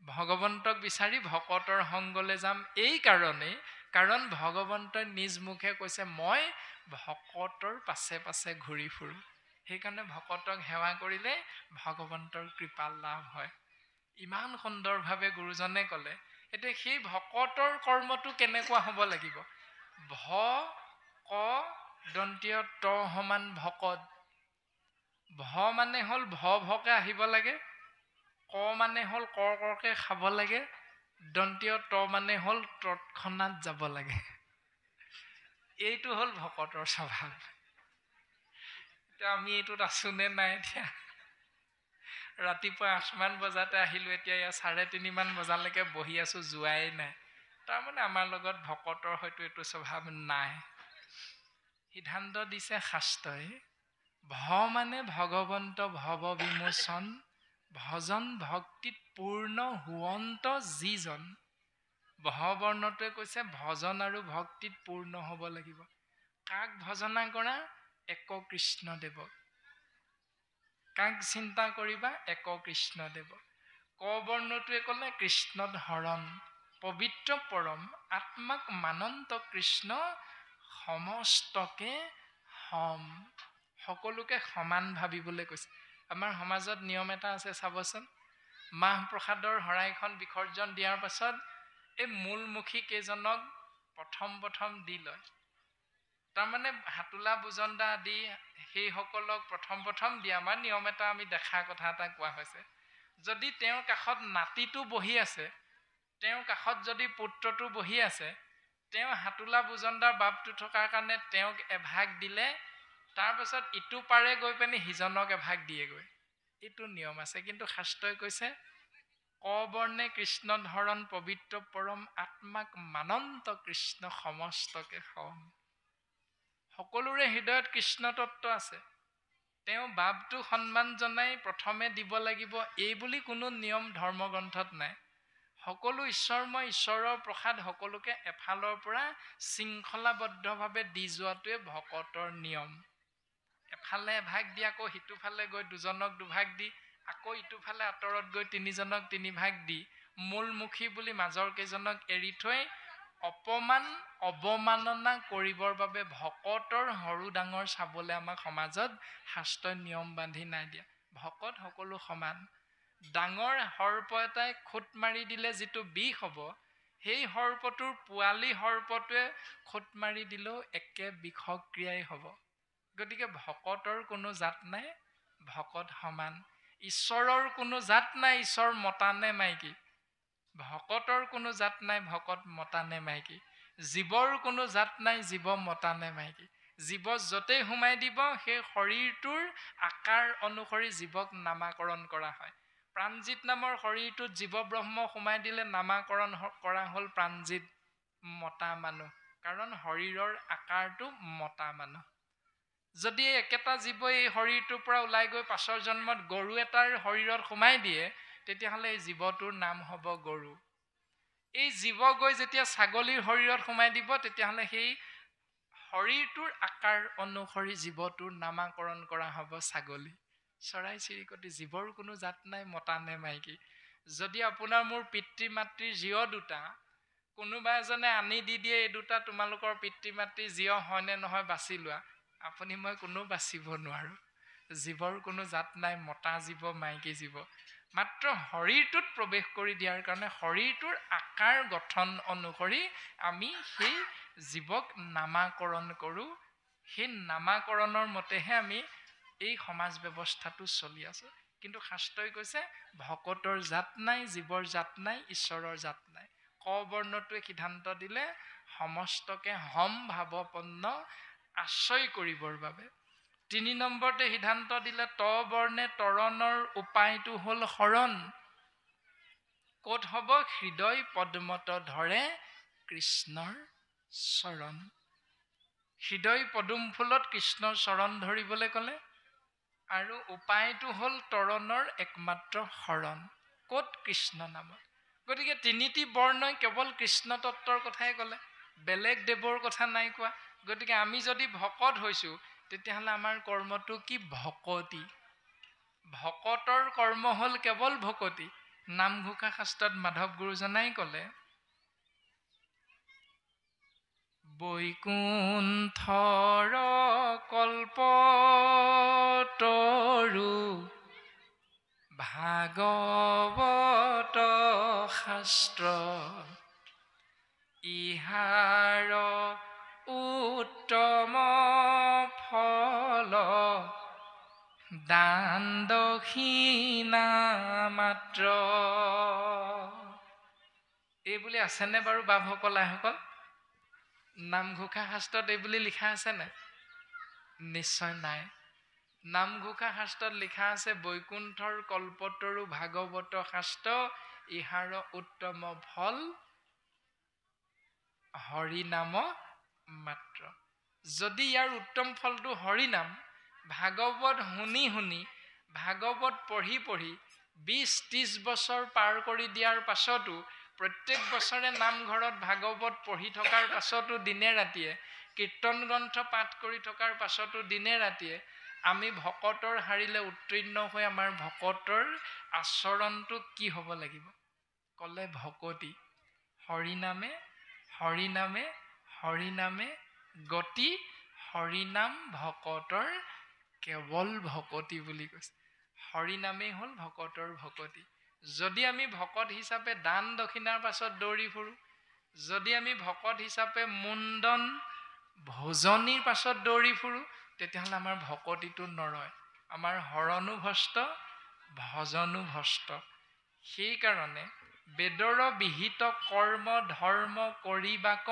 ভগৱন্তক বিচাৰি ভকতৰ সংগলৈ যাম এই কাৰণেই, কাৰণ ভগৱন্তই নিজ মুখে কৈছে মই ভকতৰ পাছে পাছে ঘূৰি ফুৰো। সেইকাৰণে ভকতক সেৱা কৰিলে ভগৱন্তৰ কৃপা লাভ হয়। ইমান সুন্দৰভাৱে গুৰুজনে ক'লে। এতিয়া সেই ভকতৰ কৰ্মটো কেনেকুৱা হ'ব লাগিব? ভ ক দন্তীয় ত সমান ভকত। ভ মানে হ'ল ভ ভকে আহিব লাগে, ক মানে হ'ল কৰ কৰকে খাব লাগে, দন্তীয় ত মানে হ'ল তৎক্ষণাত যাব লাগে। এইটো হ'ল ভকতৰ স্বভাৱ। এতিয়া আমি এইটোত আছো নে নাই? এতিয়া ৰাতিপুৱা 8মান বজাতে আহিলোঁ, এতিয়া ইয়াত 3:30মান বজালৈকে বহি আছোঁ, যোৱাই নাই। তাৰমানে আমাৰ লগত ভকতৰ হয়তো এইটো স্বভাৱ নাই। সিদ্ধান্ত দিছে শাস্ত্ৰই, ভ মানে ভগৱন্ত ভৱ বিমোচন, ভজন ভক্তিত পূৰ্ণ হোৱন্ত যিজন। ভবৰ্ণটোৱে কৈছে ভজন আৰু ভক্তিত পূৰ্ণ হ'ব লাগিব। কাক ভজনা কৰা? এক কৃষ্ণদেৱ। কাক চিন্তা কৰিবা? এক কৃষ্ণদেৱ। ক বৰ্ণটোৱে ক'লে কৃষ্ণত হৰণ, পবিত্ৰ পৰম আত্মাক মানন্ত কৃষ্ণ, সমস্তকে সম। সকলোকে সমান ভাবিবলৈ কৈছে। আমাৰ সমাজত নিয়ম এটা আছে চাবচোন, মাহ প্ৰসাদৰ শৰাইখন বিসৰ্জন দিয়াৰ পাছত এই মূলমুখী কেইজনক প্ৰথম দি লয়। তাৰমানে হাতোলা বুজন্দা আদি সেইসকলক প্ৰথম দিয়া আমাৰ নিয়ম এটা, আমি দেখা কথা এটা কোৱা হৈছে। যদি তেওঁৰ কাষত নাতিটো বহি আছে, তেওঁৰ কাষত যদি পুত্ৰটো বহি আছে, তেওঁ হাতোলা বুজন্দাৰ বাপটো থকাৰ কাৰণে তেওঁক এভাগ দিলে, তাৰপাছত ইটো পাৰে গৈ পেনি সিজনক এভাগ দিয়েগৈ। এইটো নিয়ম আছে। কিন্তু শাস্ত্ৰই কৈছে ক বৰ্ণে কৃষ্ণ ধৰণ, পবিত্ৰ পৰম আত্মাক মানন্ত কৃষ্ণ, সমস্তকে সম। সকলোৰে হৃদয়ত কৃষ্ণ তত্ত্ব আছে। তেওঁ বাপটো সন্মান জনাই প্ৰথমে দিব লাগিব এই বুলি কোনো নিয়ম ধৰ্মগ্ৰন্থত নাই। সকলো ঈশ্বৰময়, ঈশ্বৰৰ প্ৰসাদ সকলোকে এফালৰ পৰা শৃংখলাবদ্ধভাৱে দি যোৱাটোৱে ভকতৰ নিয়ম। এফালে এভাগ দি আকৌ সিটোফালে গৈ দুজনক দুভাগ দি, আকৌ ইটোফালে আঁতৰত গৈ তিনিজনক তিনিভাগ দি মূলমুখী বুলি মাজৰ কেইজনক এৰি থৈ অপমান অৱমাননা কৰিবৰ বাবে ভকতৰ সৰু ডাঙৰ চাবলৈ আমাক সমাজত শাস্ত্ৰই নিয়ম বান্ধি নাই দিয়া। ভকত সকলো সমান। ডাঙৰ সৰ্প এটাই খুট মাৰি দিলে যিটো বিষ হ'ব, সেই সৰ্পটোৰ পোৱালি সৰ্পটোৱে খুট মাৰি দিলেও একে বিষক্ৰিয়াই হ'ব। গতিকে ভকতৰ কোনো জাত নাই, ভকত সমান। ঈশ্বৰৰ কোনো জাত নাই, ঈশ্বৰ মতা নে মাইকী। ভকতৰ কোনো জাত নাই, ভকত মতা নে মাইকী। জীৱৰ কোনো জাত নাই, জীৱ মতা নে মাইকী। জীৱ য'তেই সোমাই দিব সেই শৰীৰটোৰ আকাৰ অনুসৰি জীৱক নামাকৰণ কৰা হয়। প্ৰাণজিৎ নামৰ শৰীৰটোত জীৱ ব্ৰহ্ম সোমাই দিলে নামাকৰণ কৰা হ'ল প্ৰাণজিৎ, মতা মানুহ, কাৰণ শৰীৰৰ আকাৰটো মতা মানুহ। যদি একেটা জীৱ এই শৰীৰটোৰ পৰা ওলাই গৈ পাছৰ জন্মত গৰু এটাৰ শৰীৰত সোমাই দিয়ে, তেতিয়াহ'লে এই জীৱটোৰ নাম হ'ব গৰু। এই জীৱ গৈ যেতিয়া ছাগলীৰ শৰীৰত সোমাই দিব, তেতিয়াহ'লে সেই শৰীৰটোৰ আকাৰ অনুসৰি জীৱটোৰ নামাকৰণ কৰা হ'ব ছাগলী। চৰাই চিৰিকটি, জীৱৰ কোনো জাত নাই, মতা নে মাইকী। যদি আপোনাৰ মোৰ পিতৃ মাতৃৰ জীৱ দুটা কোনোবা এজনে আনি দি দিয়ে, এই দুটা তোমালোকৰ পিতৃ মাতৃৰ জীৱ হয়নে নহয় বাছি লোৱা, আপুনি মই কোনো বাচিব নোৱাৰোঁ। জীৱৰ কোনো জাত নাই, মতা জীৱ মাইকী জীৱ। মাত্ৰ শৰীৰটোত প্ৰৱেশ কৰি দিয়াৰ কাৰণে শৰীৰটোৰ আকাৰ গঠন অনুসৰি আমি সেই জীৱক নামাকৰণ কৰোঁ। সেই নামাকৰণৰ মতেহে আমি এই সমাজ ব্যৱস্থাটো চলি আছে। কিন্তু শাস্ত্ৰই কৈছে ভকতৰ জাত নাই, জীৱৰ জাত নাই, ঈশ্বৰৰ জাত নাই। ক বৰ্ণটোৱে সিদ্ধান্ত দিলে সমস্তকে সমভাৱপন্ন আশ্ৰয় কৰিবৰ বাবে। ৩ নম্বৰতে সিদ্ধান্ত দিলে ত বৰ্ণে তৰণৰ উপায়টো হ'ল শৰণ। ক'ত হ'ব? হৃদয় পদ্মত ধৰে কৃষ্ণৰ চৰণ। হৃদয় পদুম ফুলত কৃষ্ণৰ চৰণ ধৰিবলৈ ক'লে, আৰু উপায়টো হ'ল তৰণৰ একমাত্ৰ শৰণ। ক'ত? কৃষ্ণ নামত। গতিকে ৩টি বৰ্ণই কেৱল কৃষ্ণ তত্ত্বৰ কথাই ক'লে, বেলেগ দেৱৰ কথা নাই কোৱা। গতিকে আমি যদি ভকত হৈছোঁ, তেতিয়াহ'লে আমাৰ কৰ্মটো কি? ভকতি। ভকতৰ কৰ্ম হ'ল কেৱল ভকতি। নামঘোষা শাস্ত্ৰত মাধৱ গুৰুজনাই ক'লে, বৈকুণ্ঠৰ কল্পতৰু ভাগৱত শাস্ত্ৰ, ইহাৰ উত্তম ফল দান দক্ষিণা মাত্ৰ। এইবুলি আছেনে বাৰু বাপসকল আইসকল? নামঘোষা শাস্ত্ৰত এইবুলি লিখা আছেনে? নিশ্চয় নাই। নামঘোষা শাস্ত্ৰত লিখা আছে, বৈকুণ্ঠৰ কল্পতৰু ভাগৱত শাস্ত্ৰ, ইহাৰ উত্তম ফল হৰিনাম মাত্ৰ। যদি ইয়াৰ উত্তম ফলটো হৰিনাম, ভাগৱত শুনি শুনি, ভাগৱত পঢ়ি পঢ়ি ২০-৩০ বছৰ পাৰ কৰি দিয়াৰ পাছতো, প্ৰত্যেক বছৰে নামঘৰত ভাগৱত পঢ়ি থকাৰ পাছতো, দিনে ৰাতিয়ে কীৰ্তন গ্ৰন্থ পাঠ কৰি থকাৰ পাছতো, দিনে ৰাতিয়ে আমি ভকতৰ শাৰীলে উত্তীৰ্ণ হৈ আমাৰ ভকতৰ আচৰণটো কি হ'ব লাগিব? ক'লে ভকতি। হৰিনামে হৰিনামে হৰিনামে গতি, হৰিনাম ভকতৰ কেৱল ভকতি বুলি কৈছে। হৰিনামেই হ'ল ভকতৰ ভকতি। যদি আমি ভকত হিচাপে দান দক্ষিণাৰ পাছত দৌৰি ফুৰোঁ, যদি আমি ভকত হিচাপে মুণ্ডন ভোজনীৰ পাছত দৌৰি ফুৰোঁ, তেতিয়াহ'লে আমাৰ ভকতিটো নৰয়। আমাৰ হৰণো ভস্ত, ভজনো ভস্ত। সেইকাৰণে বেদৰ বিহিত কৰ্ম ধৰ্ম কৰিবাক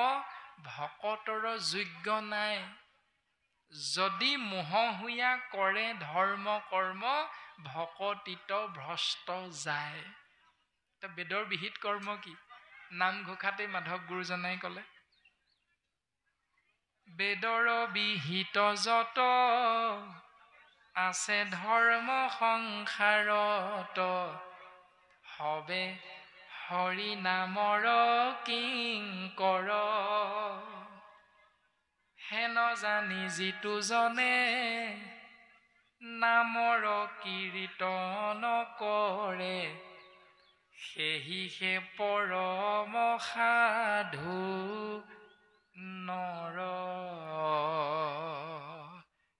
ভকতৰ যোগ্য নাই। যদি মোহহুয়া কৰে ধৰ্ম কৰ্ম, ভকতিত ভ্ৰষ্ট যায়। বেদৰ বিহিত কৰ্ম কি? নামঘোষাতে মাধৱ গুৰুজনাই ক'লে, বেদৰ বিহিত যত আছে ধৰ্ম সংসাৰত, হবে হৰি নামৰ কিংকৰ। হেন জানি যিটো জনে নামৰ কীৰ্তন কৰে, সেহি হে পৰম সাধু নৰ,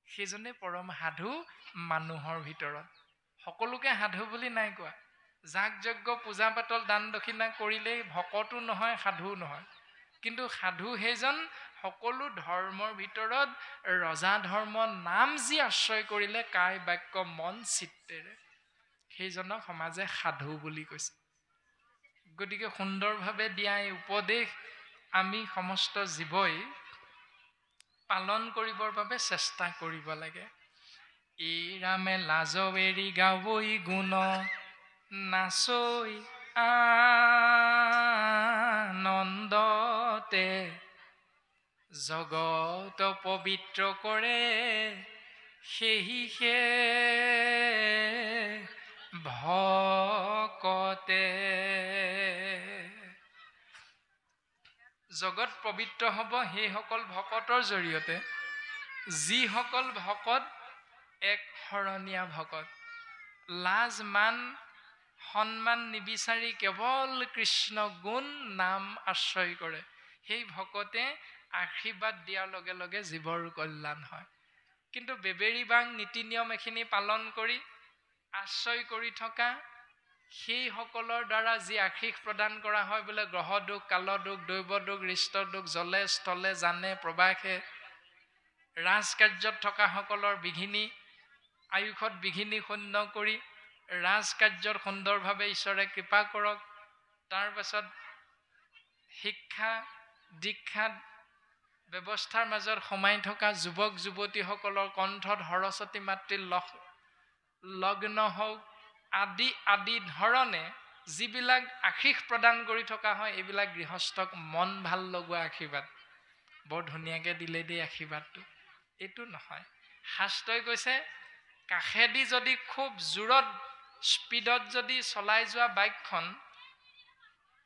সেইজনে পৰম সাধু মানুহৰ ভিতৰত। সকলোকে সাধু বুলি নাই কোৱা। যাগ যজ্ঞ পূজা পাতল দান দক্ষিণা কৰিলেই ভকতো নহয় সাধুও নহয়, কিন্তু সাধু সেইজন সকলো ধৰ্মৰ ভিতৰত ৰজা ধৰ্ম নাম যি আশ্ৰয় কৰিলে কায় বাক্য মন চিত্তেৰে, সেইজনক সমাজে সাধু বুলি কৈছে। গতিকে সুন্দৰভাৱে দিয়া এই উপদেশ আমি সমস্ত জীৱই পালন কৰিবৰ বাবে চেষ্টা কৰিব লাগে। এই ৰামে লাজ এৰি গাৱৈ গুণ, নাচৈ আনন্দতে, জগত পবিত্ৰ কৰে সেহি হে ভকতে। জগত পবিত্ৰ হ'ব সেইসকল ভকতৰ জৰিয়তে, যিসকল ভকত এক শৰণীয়া ভকত, লাজ মান সন্মান নিবিচাৰি কেৱল কৃষ্ণ গুণ নাম আশ্ৰয় কৰে, সেই ভকতে আশীৰ্বাদ দিয়াৰ লগে লগে জীৱৰ কল্যাণ হয়। কিন্তু বেবেৰী বাং নীতি নিয়ম এখিনি পালন কৰি আশ্ৰয় কৰি থকা সেইসকলৰ দ্বাৰা যি আশীষ প্ৰদান কৰা হয়, বোলে গ্ৰহ দুখ, কাল দুখ, দৈৱ দুখ, ৰিষ্ট দুখ, জলে স্থলে জানে প্ৰবাসে, ৰাজকাৰ্যত থকা সকলৰ বিঘিনি, আয়ুষত বিঘিনি শূন্য কৰি ৰাজকাৰ্যত সুন্দৰভাৱে ঈশ্বৰে কৃপা কৰক। তাৰ পাছত শিক্ষা দীক্ষাত ব্যৱস্থাৰ মাজত সোমাই থকা যুৱক যুৱতীসকলৰ কণ্ঠত সৰস্বতী মাতৃৰ লগ্ন হওক আদি আদি ধৰণে যিবিলাক আশীষ প্ৰদান কৰি থকা হয়, এইবিলাক গৃহস্থক মন ভাল লগোৱা আশীৰ্বাদ। বৰ ধুনীয়াকৈ দিলে দেই আশীৰ্বাদটো, এইটো নহয়। শাস্ত্ৰই কৈছে কাষেদি যদি খুব জোৰত স্পীডত যদি চলাই যোৱা বাইকখন,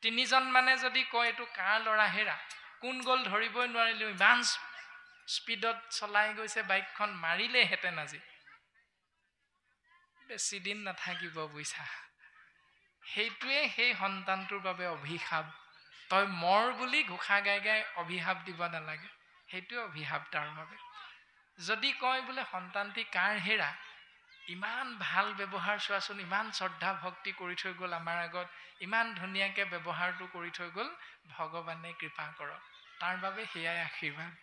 তিনিজন মানে যদি কয় এইটো কাৰ ল'ৰা হেৰা, কোন গ'ল ধৰিবই নোৱাৰিলো, ইমান স্পীডত চলাই গৈছে বাইকখন, মাৰিলেহেঁতেন আজি, বেছি দিন নাথাকিব বুইছা। সেইটোৱে সেই সন্তানটোৰ বাবে অভিশাপ। তই মৰ বুলি ঘোষা গাই গাই অভিশাপ দিব নালাগে, সেইটোৱে অভিশাপ তাৰ বাবে। যদি কয় বোলে সন্তানটি কাৰ হেৰা, ইমান ভাল ব্যৱহাৰ চোৱাচোন, ইমান শ্ৰদ্ধা ভক্তি কৰি থৈ গ'ল আমাৰ আগত, ইমান ধুনীয়াকৈ ব্যৱহাৰটো কৰি থৈ গ'ল, ভগৱানে কৃপা কৰক, তাৰ বাবে সেয়াই আশীৰ্বাদ।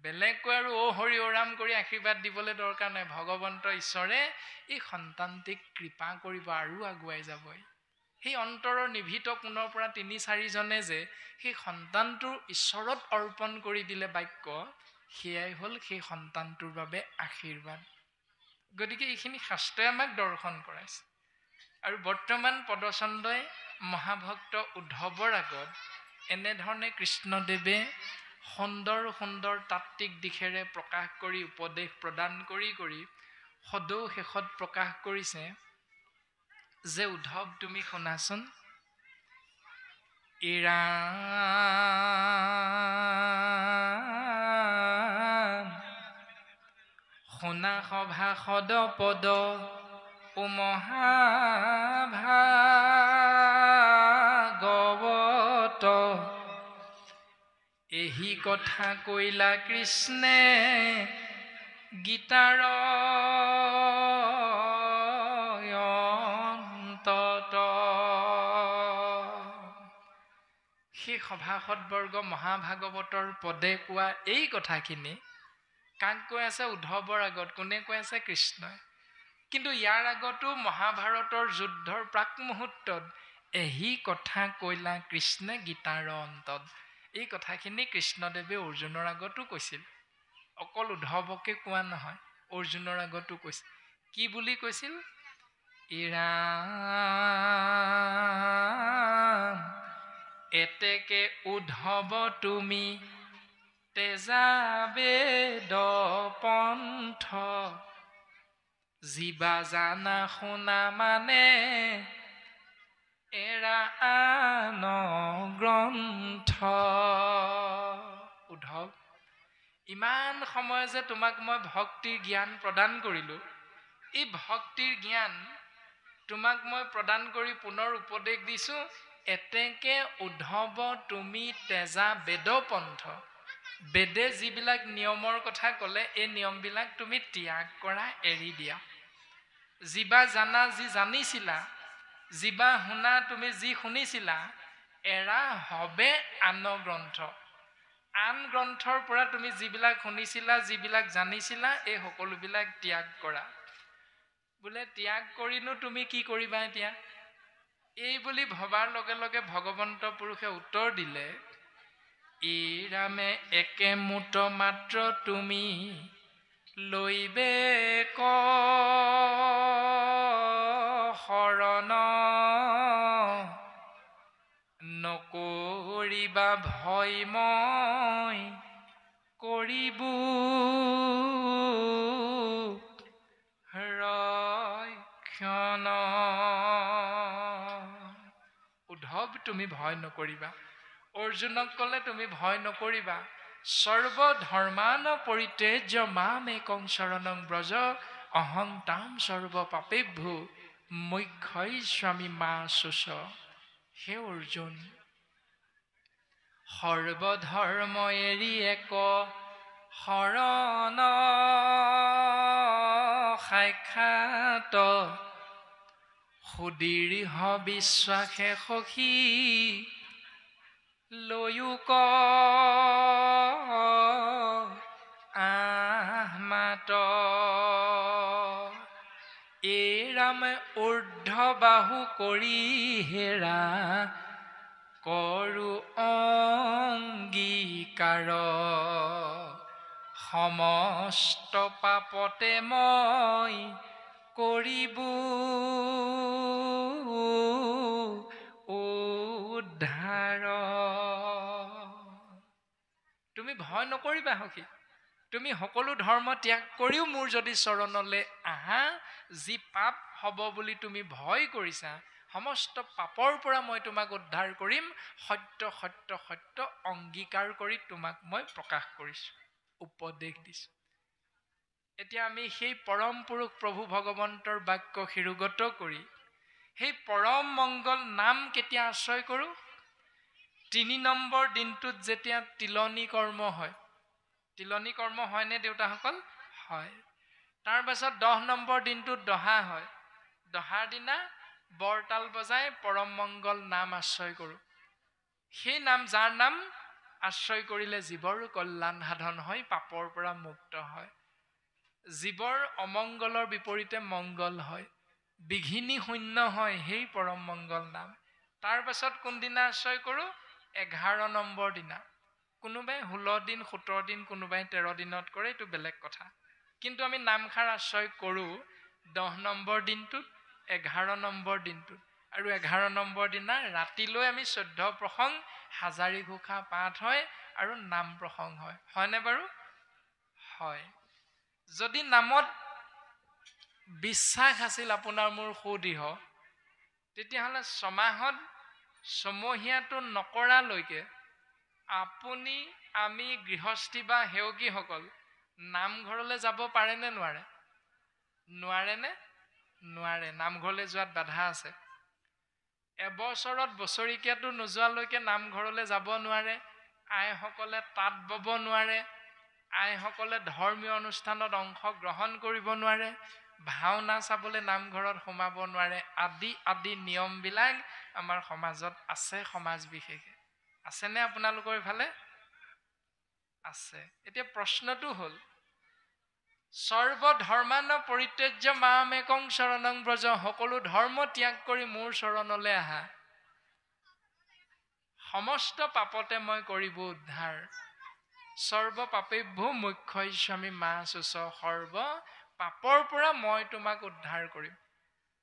বেলেগকৈ আৰু হৰি ৰাম কৰি আশীৰ্বাদ দিবলৈ দৰকাৰ নাই। ভগৱন্ত ঈশ্বৰে এই সন্তানটিক কৃপা কৰিব আৰু আগুৱাই যাবই। সেই অন্তৰৰ নিভৃত কোণৰ পৰা ৩-৪জনে যে সেই সন্তানটোৰ ঈশ্বৰত অৰ্পণ কৰি দিলে বাক্য, সেয়াই হ'ল সেই সন্তানটোৰ বাবে আশীৰ্বাদ। গতিকে এইখিনি শাস্ত্ৰই আমাক দৰ্শন কৰাইছে। আৰু বৰ্তমান পদচন্দই মহাভক্ত উদ্ধৱৰ আগত এনেধৰণে কৃষ্ণদেৱে সুন্দৰ সুন্দৰ তাত্ত্বিক দিশেৰে প্ৰকাশ কৰি উপদেশ প্ৰদান কৰি কৰি সদৌ শেষত প্ৰকাশ কৰিছে যে উদ্ধৱ তুমি শুনাচোন, শুনা সভা সদ পদ ও মহাভাগৱত, এহি কথা কৈলা কৃষ্ণে গীতাৰ অন্তত। সেই সভাসদবৰ্গ মহাভাগৱতৰ পদে কোৱা এই কথাখিনি কাক কৈ আছে? উদ্ধৱৰ আগত। কোনে কৈ আছে? কৃষ্ণই। কিন্তু ইয়াৰ আগতো মহাভাৰতৰ যুদ্ধৰ প্ৰাক মুহূৰ্তত এহি কথা কৈলা কৃষ্ণে গীতাৰ অন্তত, এই কথাখিনি কৃষ্ণদেৱে অৰ্জুনৰ আগতো কৈছিল। অকল উদ্ধৱকে কোৱা নহয়, অৰ্জুনৰ আগতো কৈছিল। কি বুলি কৈছিল? এতেকে উদ্ধৱ তুমি তেজা বেদ পন্থ, জীৱা জানা শুনা মানে এৰা আন গ্ৰন্থ। উদ্ধৱ, ইমান সময় যে তোমাক মই ভক্তিৰ জ্ঞান প্ৰদান কৰিলো, এই ভক্তিৰ জ্ঞান তোমাক মই প্ৰদান কৰি পুনৰ উপদেশ দিছোঁ, এতেকে উদ্ধৱ তুমি তেজা বেদপন্থ। বেদে যিবিলাক নিয়মৰ কথা ক'লে এই নিয়মবিলাক তুমি ত্যাগ কৰা, এৰি দিয়া। যিবা জানা যি জানিছিলা, যিবা শুনা তুমি যি শুনিছিলা, এৰা হবে আন গ্ৰন্থ। আন গ্ৰন্থৰ পৰা তুমি যিবিলাক শুনিছিলা, যিবিলাক জানিছিলা, এই সকলোবিলাক ত্যাগ কৰা। বোলে ত্যাগ কৰিনো তুমি কি কৰিবা এতিয়া? এই বুলি ভবাৰ লগে লগে ভগৱন্ত পুৰুষে উত্তৰ দিলে, এই ৰামে একে মুঠ মাত্ৰ তুমি লৈবে ক শৰণ, নকৰিবা ভয় মই কৰিবো ৰক্ষণ। উদ্ধৱ তুমি ভয় নকৰিবা। অৰ্জুনক ক'লে তুমি ভয় নকৰিবা। সৰ্বধৰ্মান পৰিত্যাজ্য মাম একং শৰণং ব্ৰজ, অহং তাম সৰ্ব পাপেভ্যো মোক্ষয়িষ্যামি মা শুচ। হে অৰ্জুন, সৰ্বধৰ্ম এৰি এক শৰণ সাক্ষাৎ, সুদীৰ্ঘ বিশ্বাসে সখী লৈয়োক আহমাত। এই ৰাম ঊৰ্ধ্ব বাহু কৰি হেৰা, কৰো অংগীকাৰ, সমস্ত পাপতে মই কৰিবো উদ্ধাৰ। তুমি ভয় নকৰিবা সখী। তুমি সকলো ধৰ্ম ত্যাগ কৰিও মোৰ যদি চৰণলৈ আহা, যি পাপ হ'ব বুলি তুমি ভয় কৰিছা, সমস্ত পাপৰ পৰা মই তোমাক উদ্ধাৰ কৰিম। সত্য সত্য সত্য অংগীকাৰ কৰি তোমাক মই প্ৰকাশ কৰিছোঁ, উপদেশ দিছোঁ। এতিয়া আমি সেই পৰম পুৰুষ প্ৰভু ভগৱন্তৰ বাক্য শিৰোগত কৰি সেই পৰম মংগল নাম কেতিয়া আশ্ৰয় কৰোঁ? ৩ নম্বৰ দিনটোত যেতিয়া তিলনী কৰ্ম হয়। তিলনী কৰ্ম হয়নে দেউতাসকল? হয়। তাৰ পাছত 10 নম্বৰ দিনটোত দহা হয়। দহাৰ দিনা বৰতাল বজাই পৰম মংগল নাম আশ্ৰয় কৰোঁ। সেই নাম, যাৰ নাম আশ্ৰয় কৰিলে জীৱৰ কল্যাণ সাধন হয়, পাপৰ পৰা মুক্ত হয়। জীৱৰ অমংগলৰ বিপৰীতে মংগল হয়, বিঘিনি শূন্য হয় সেই পৰম মংগল নাম। তাৰ পাছত কোনদিনা আশ্ৰয় কৰোঁ? 11 নম্বৰ দিনা। কোনোবাই 16 দিন 17 দিন, কোনোবাই 13 দিনত কৰে, এইটো বেলেগ কথা। কিন্তু আমি নামষাৰ আশ্ৰয় কৰোঁ 10 নম্বৰ দিনটোত, 11 নম্বৰ দিনটোত। আৰু 11 নম্বৰ দিনা ৰাতিলৈ আমি 14 প্ৰসংগ হাজাৰী ঘোষা পাঠ হয় আৰু নাম প্ৰসংগ হয়। হয়নে বাৰু? হয়। যদি নামত বিশ্বাস আছিল আপোনাৰ মোৰ সুদৃঢ়, তেতিয়াহ'লে ছমাহত ছমহীয়াটো নকৰালৈকে আপুনি, আমি গৃহস্থী বা সেৱকীসকল নামঘৰলৈ যাব পাৰেনে নোৱাৰে? নোৱাৰেনে? নোৱাৰে। নামঘৰলৈ যোৱাত বাধা আছে। এবছৰত বছৰিকীয়াটো নোযোৱালৈকে নামঘৰলৈ যাব নোৱাৰে। আইসকলে তাঁত বব নোৱাৰে। আইসকলে ধৰ্মীয় অনুষ্ঠানত অংশগ্ৰহণ কৰিব নোৱাৰে। ভাওনা চাবলৈ নামঘৰত সোমাব নোৱাৰে। আদি আদি নিয়মবিলাক আমাৰ সমাজত আছে, সমাজ বিশেষে। আছেনে আপোনালোকৰ ইফালে? আছে। এতিয়া প্ৰশ্নটো হ'ল, সৰ্বধৰ্মান পৰিত্যাজ্য মাম একং শৰণং ব্ৰজ, সকলো ধৰ্ম ত্যাগ কৰি মোৰ চৰণলৈ আহা, সমস্ত পাপতে মই কৰিব উদ্ধাৰ। সৰ্ব পাপেভ্যো মোক্ষয়িষ্যামি মা শুচ, সৰ্ব পাপৰ পৰা মই তোমাক উদ্ধাৰ কৰিম।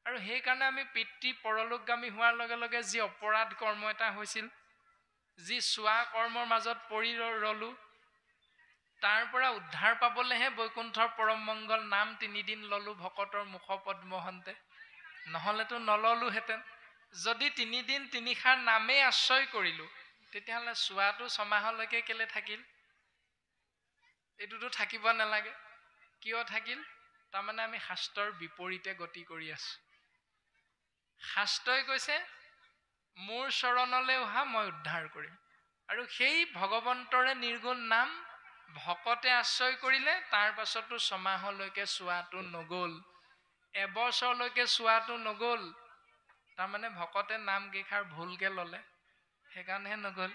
আৰু সেইকাৰণে আমি পিতৃ পৰলোকগামী হোৱাৰ লগে লগে যি অপৰাধ কৰ্ম এটা হৈছিল, যি চোৱা কৰ্মৰ মাজত পৰি ৰলো, তাৰ পৰা উদ্ধাৰ পাবলৈহে বৈকুণ্ঠৰ পৰম মংগল নাম 3 দিন ললো ভকতৰ মুখ পদ্মহন্তে, নহ'লেতো নললোহেঁতেন। যদি 3 দিন 3 শাৰ নামেই আশ্ৰয় কৰিলোঁ, তেতিয়াহ'লে চোৱাটো ছমাহলৈকে কেলে থাকিল? এইটোতো থাকিব নালাগে। কিয় থাকিল? তাৰমানে আমি শাস্ত্ৰৰ বিপৰীতে গতি কৰি আছোঁ। শাস্ত্ৰই কৈছে মোৰ চৰণলৈ অহা মই উদ্ধাৰ কৰিম। আৰু সেই ভগৱন্তৰে নিৰ্গুণ নাম ভকতে আশ্ৰয় কৰিলে, তাৰ পাছতো ছমাহলৈকে চোৱাটো নগ'ল, এবছৰলৈকে চোৱাটো নগ'ল। তাৰমানে ভকতে নাম কেইষাৰ ভুলকে ল'লে, সেইকাৰণেহে নগ'ল।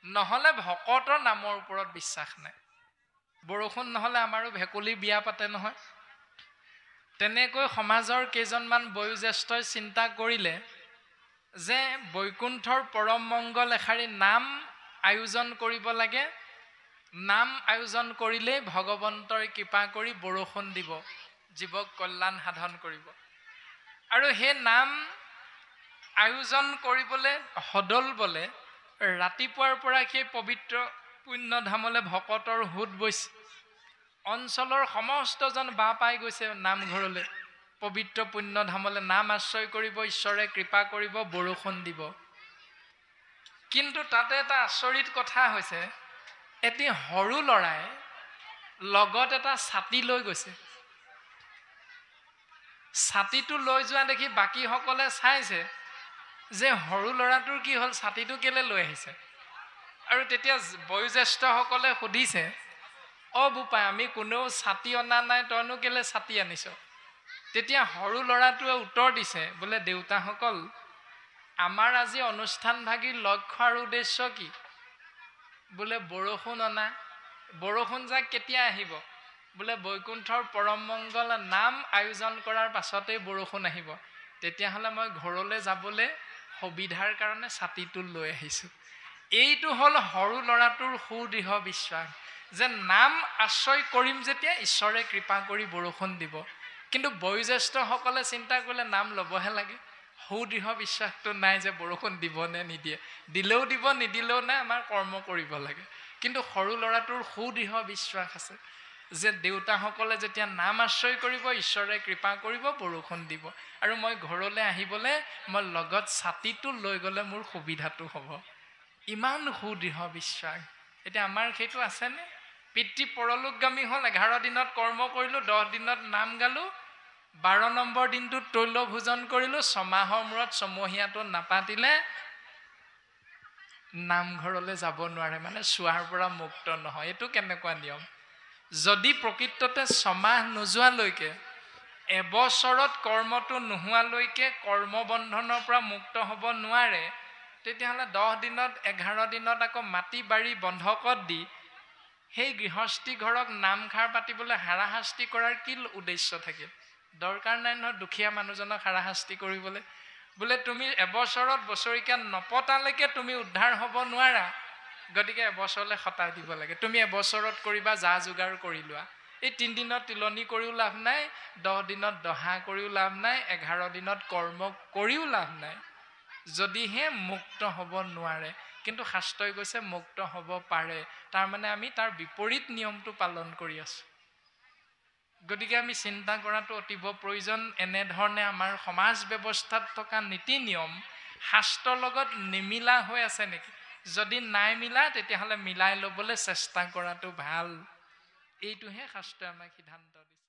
নহ'লে ভকতৰ নামৰ ওপৰত বিশ্বাস নাই। বৰষুণ নহ'লে আমাৰো ভেকুলী বিয়া পাতে নহয়। তেনেকৈ সমাজৰ কেইজনমান বয়োজ্যেষ্ঠই চিন্তা কৰিলে যে বৈকুণ্ঠৰ পৰম মংগল এষাৰি নাম আয়োজন কৰিব লাগে। নাম আয়োজন কৰিলেই ভগৱন্তই কৃপা কৰি বৰষুণ দিব, জীৱক কল্যাণ সাধন কৰিব। আৰু সেই নাম আয়োজন কৰিবলৈ সদল বলে ৰাতিপুৱাৰ পৰা সেই পবিত্ৰ পুণ্যধামলৈ ভকতৰ সোঁত বৈছে। অঞ্চলৰ সমস্তজন বা পাই গৈছে নামঘৰলৈ, পবিত্ৰ পুণ্যধামলৈ নাম আশ্ৰয় কৰিব, ঈশ্বৰে কৃপা কৰিব, বৰষুণ দিব। কিন্তু তাতে এটা আচৰিত কথা হৈছে, এটি সৰু ল'ৰাই লগত এটা ছাতি লৈ গৈছে। ছাতিটো লৈ যোৱা দেখি বাকীসকলে চাইছে যে সৰু ল'ৰাটোৰ কি হ'ল, ছাতিটো কেলে লৈ আহিছে। আৰু তেতিয়া বয়োজ্যেষ্ঠসকলে সুধিছে, বোপাই আমি কোনেও ছাতি অনা নাই, তইনো কেলে ছাতি আনিছ? তেতিয়া সৰু ল'ৰাটোৱে উত্তৰ দিছে, বোলে দেউতাসকল, আমাৰ আজি অনুষ্ঠানভাগীৰ লক্ষ্য আৰু উদ্দেশ্য কি? বোলে বৰষুণ অনা। বৰষুণ যাক কেতিয়া আহিব? বোলে বৈকুণ্ঠৰ পৰম মংগল নাম আয়োজন কৰাৰ পাছতেই বৰষুণ আহিব। তেতিয়াহ'লে মই ঘৰলৈ যাবলৈ সুবিধাৰ কাৰণে ছাতিটো লৈ আহিছোঁ। এইটো হ'ল সৰু ল'ৰাটোৰ সুদৃঢ় বিশ্বাস যে নাম আশ্ৰয় কৰিম যেতিয়া ঈশ্বৰে কৃপা কৰি বৰষুণ দিব। কিন্তু বয়োজ্যেষ্ঠসকলে চিন্তা কৰিলে নাম ল'বহে লাগে, সুদৃঢ় বিশ্বাসটো নাই যে বৰষুণ দিব নে নিদিয়ে। দিলেও দিব, নিদিলেও নাই, আমাৰ কৰ্ম কৰিব লাগে। কিন্তু সৰু ল'ৰাটোৰ সুদৃঢ় বিশ্বাস আছে যে দেউতাসকলে যেতিয়া নাম আশ্ৰয় কৰিব, ঈশ্বৰে কৃপা কৰিব, বৰষুণ দিব। আৰু মই ঘৰলৈ আহিবলৈ মই লগত ছাতিটো লৈ গ'লে মোৰ সুবিধাটো হ'ব। ইমান সুদৃঢ় বিশ্বাস। এতিয়া আমাৰ সেইটো আছেনে? পিতৃ পৰলোকগামী হ'ল, 11 দিনত কৰ্ম কৰিলোঁ, 10 দিনত নাম গালোঁ, 12 নম্বৰ দিনটোত তৈল ভোজন কৰিলোঁ, 6 মাহৰ মূৰত ছমহীয়াটো নাপাতিলে নামঘৰলৈ যাব নোৱাৰে, মানে চোৱাৰ পৰা মুক্ত নহয়। এইটো কেনেকুৱা নিয়ম? যদি প্ৰকৃততে 6 মাহ নোযোৱালৈকে, এবছৰত কৰ্মটো নোহোৱালৈকে কৰ্মবন্ধনৰ পৰা মুক্ত হ'ব নোৱাৰে, তেতিয়াহ'লে 10 দিনত 11 দিনত আকৌ মাটি বাৰী বন্ধকত দি সেই গৃহস্থী ঘৰক নামখাৰ পাতিবলৈ হাৰাশাস্তি কৰাৰ কি উদ্দেশ্য থাকিল? দৰকাৰ নাই নহয় দুখীয়া মানুহজনক হাৰাশাস্তি কৰিবলৈ। বোলে তুমি এবছৰত বছৰিকীয়া নপতালৈকে তুমি উদ্ধাৰ হ'ব নোৱাৰা, গতিকে এবছৰলৈ খটাই দিব লাগে। তুমি এবছৰত কৰিবা, যা যোগাৰ কৰি লোৱা। এই 3 দিনত তিলনি কৰিও লাভ নাই, 10 দিনত দহা কৰিও লাভ নাই, 11 দিনত কৰ্ম কৰিও লাভ নাই, যদিহে মুক্ত হ'ব নোৱাৰে। কিন্তু শাস্ত্ৰই কৈছে মুক্ত হ'ব পাৰে। তাৰমানে আমি তাৰ বিপৰীত নিয়মটো পালন কৰি আছোঁ। গতিকে আমি চিন্তা কৰাটো অতীৱ প্ৰয়োজন। এনেধৰণে আমাৰ সমাজ ব্যৱস্থাত থকা নীতি নিয়ম শাস্ত্ৰৰ লগত নিমিলা হৈ আছে নেকি? যদি নাই মিলা, তেতিয়াহ'লে মিলাই ল'বলৈ চেষ্টা কৰাটো ভাল। এইটোহে শাস্ত্ৰই আমাক সিদ্ধান্ত দিছে।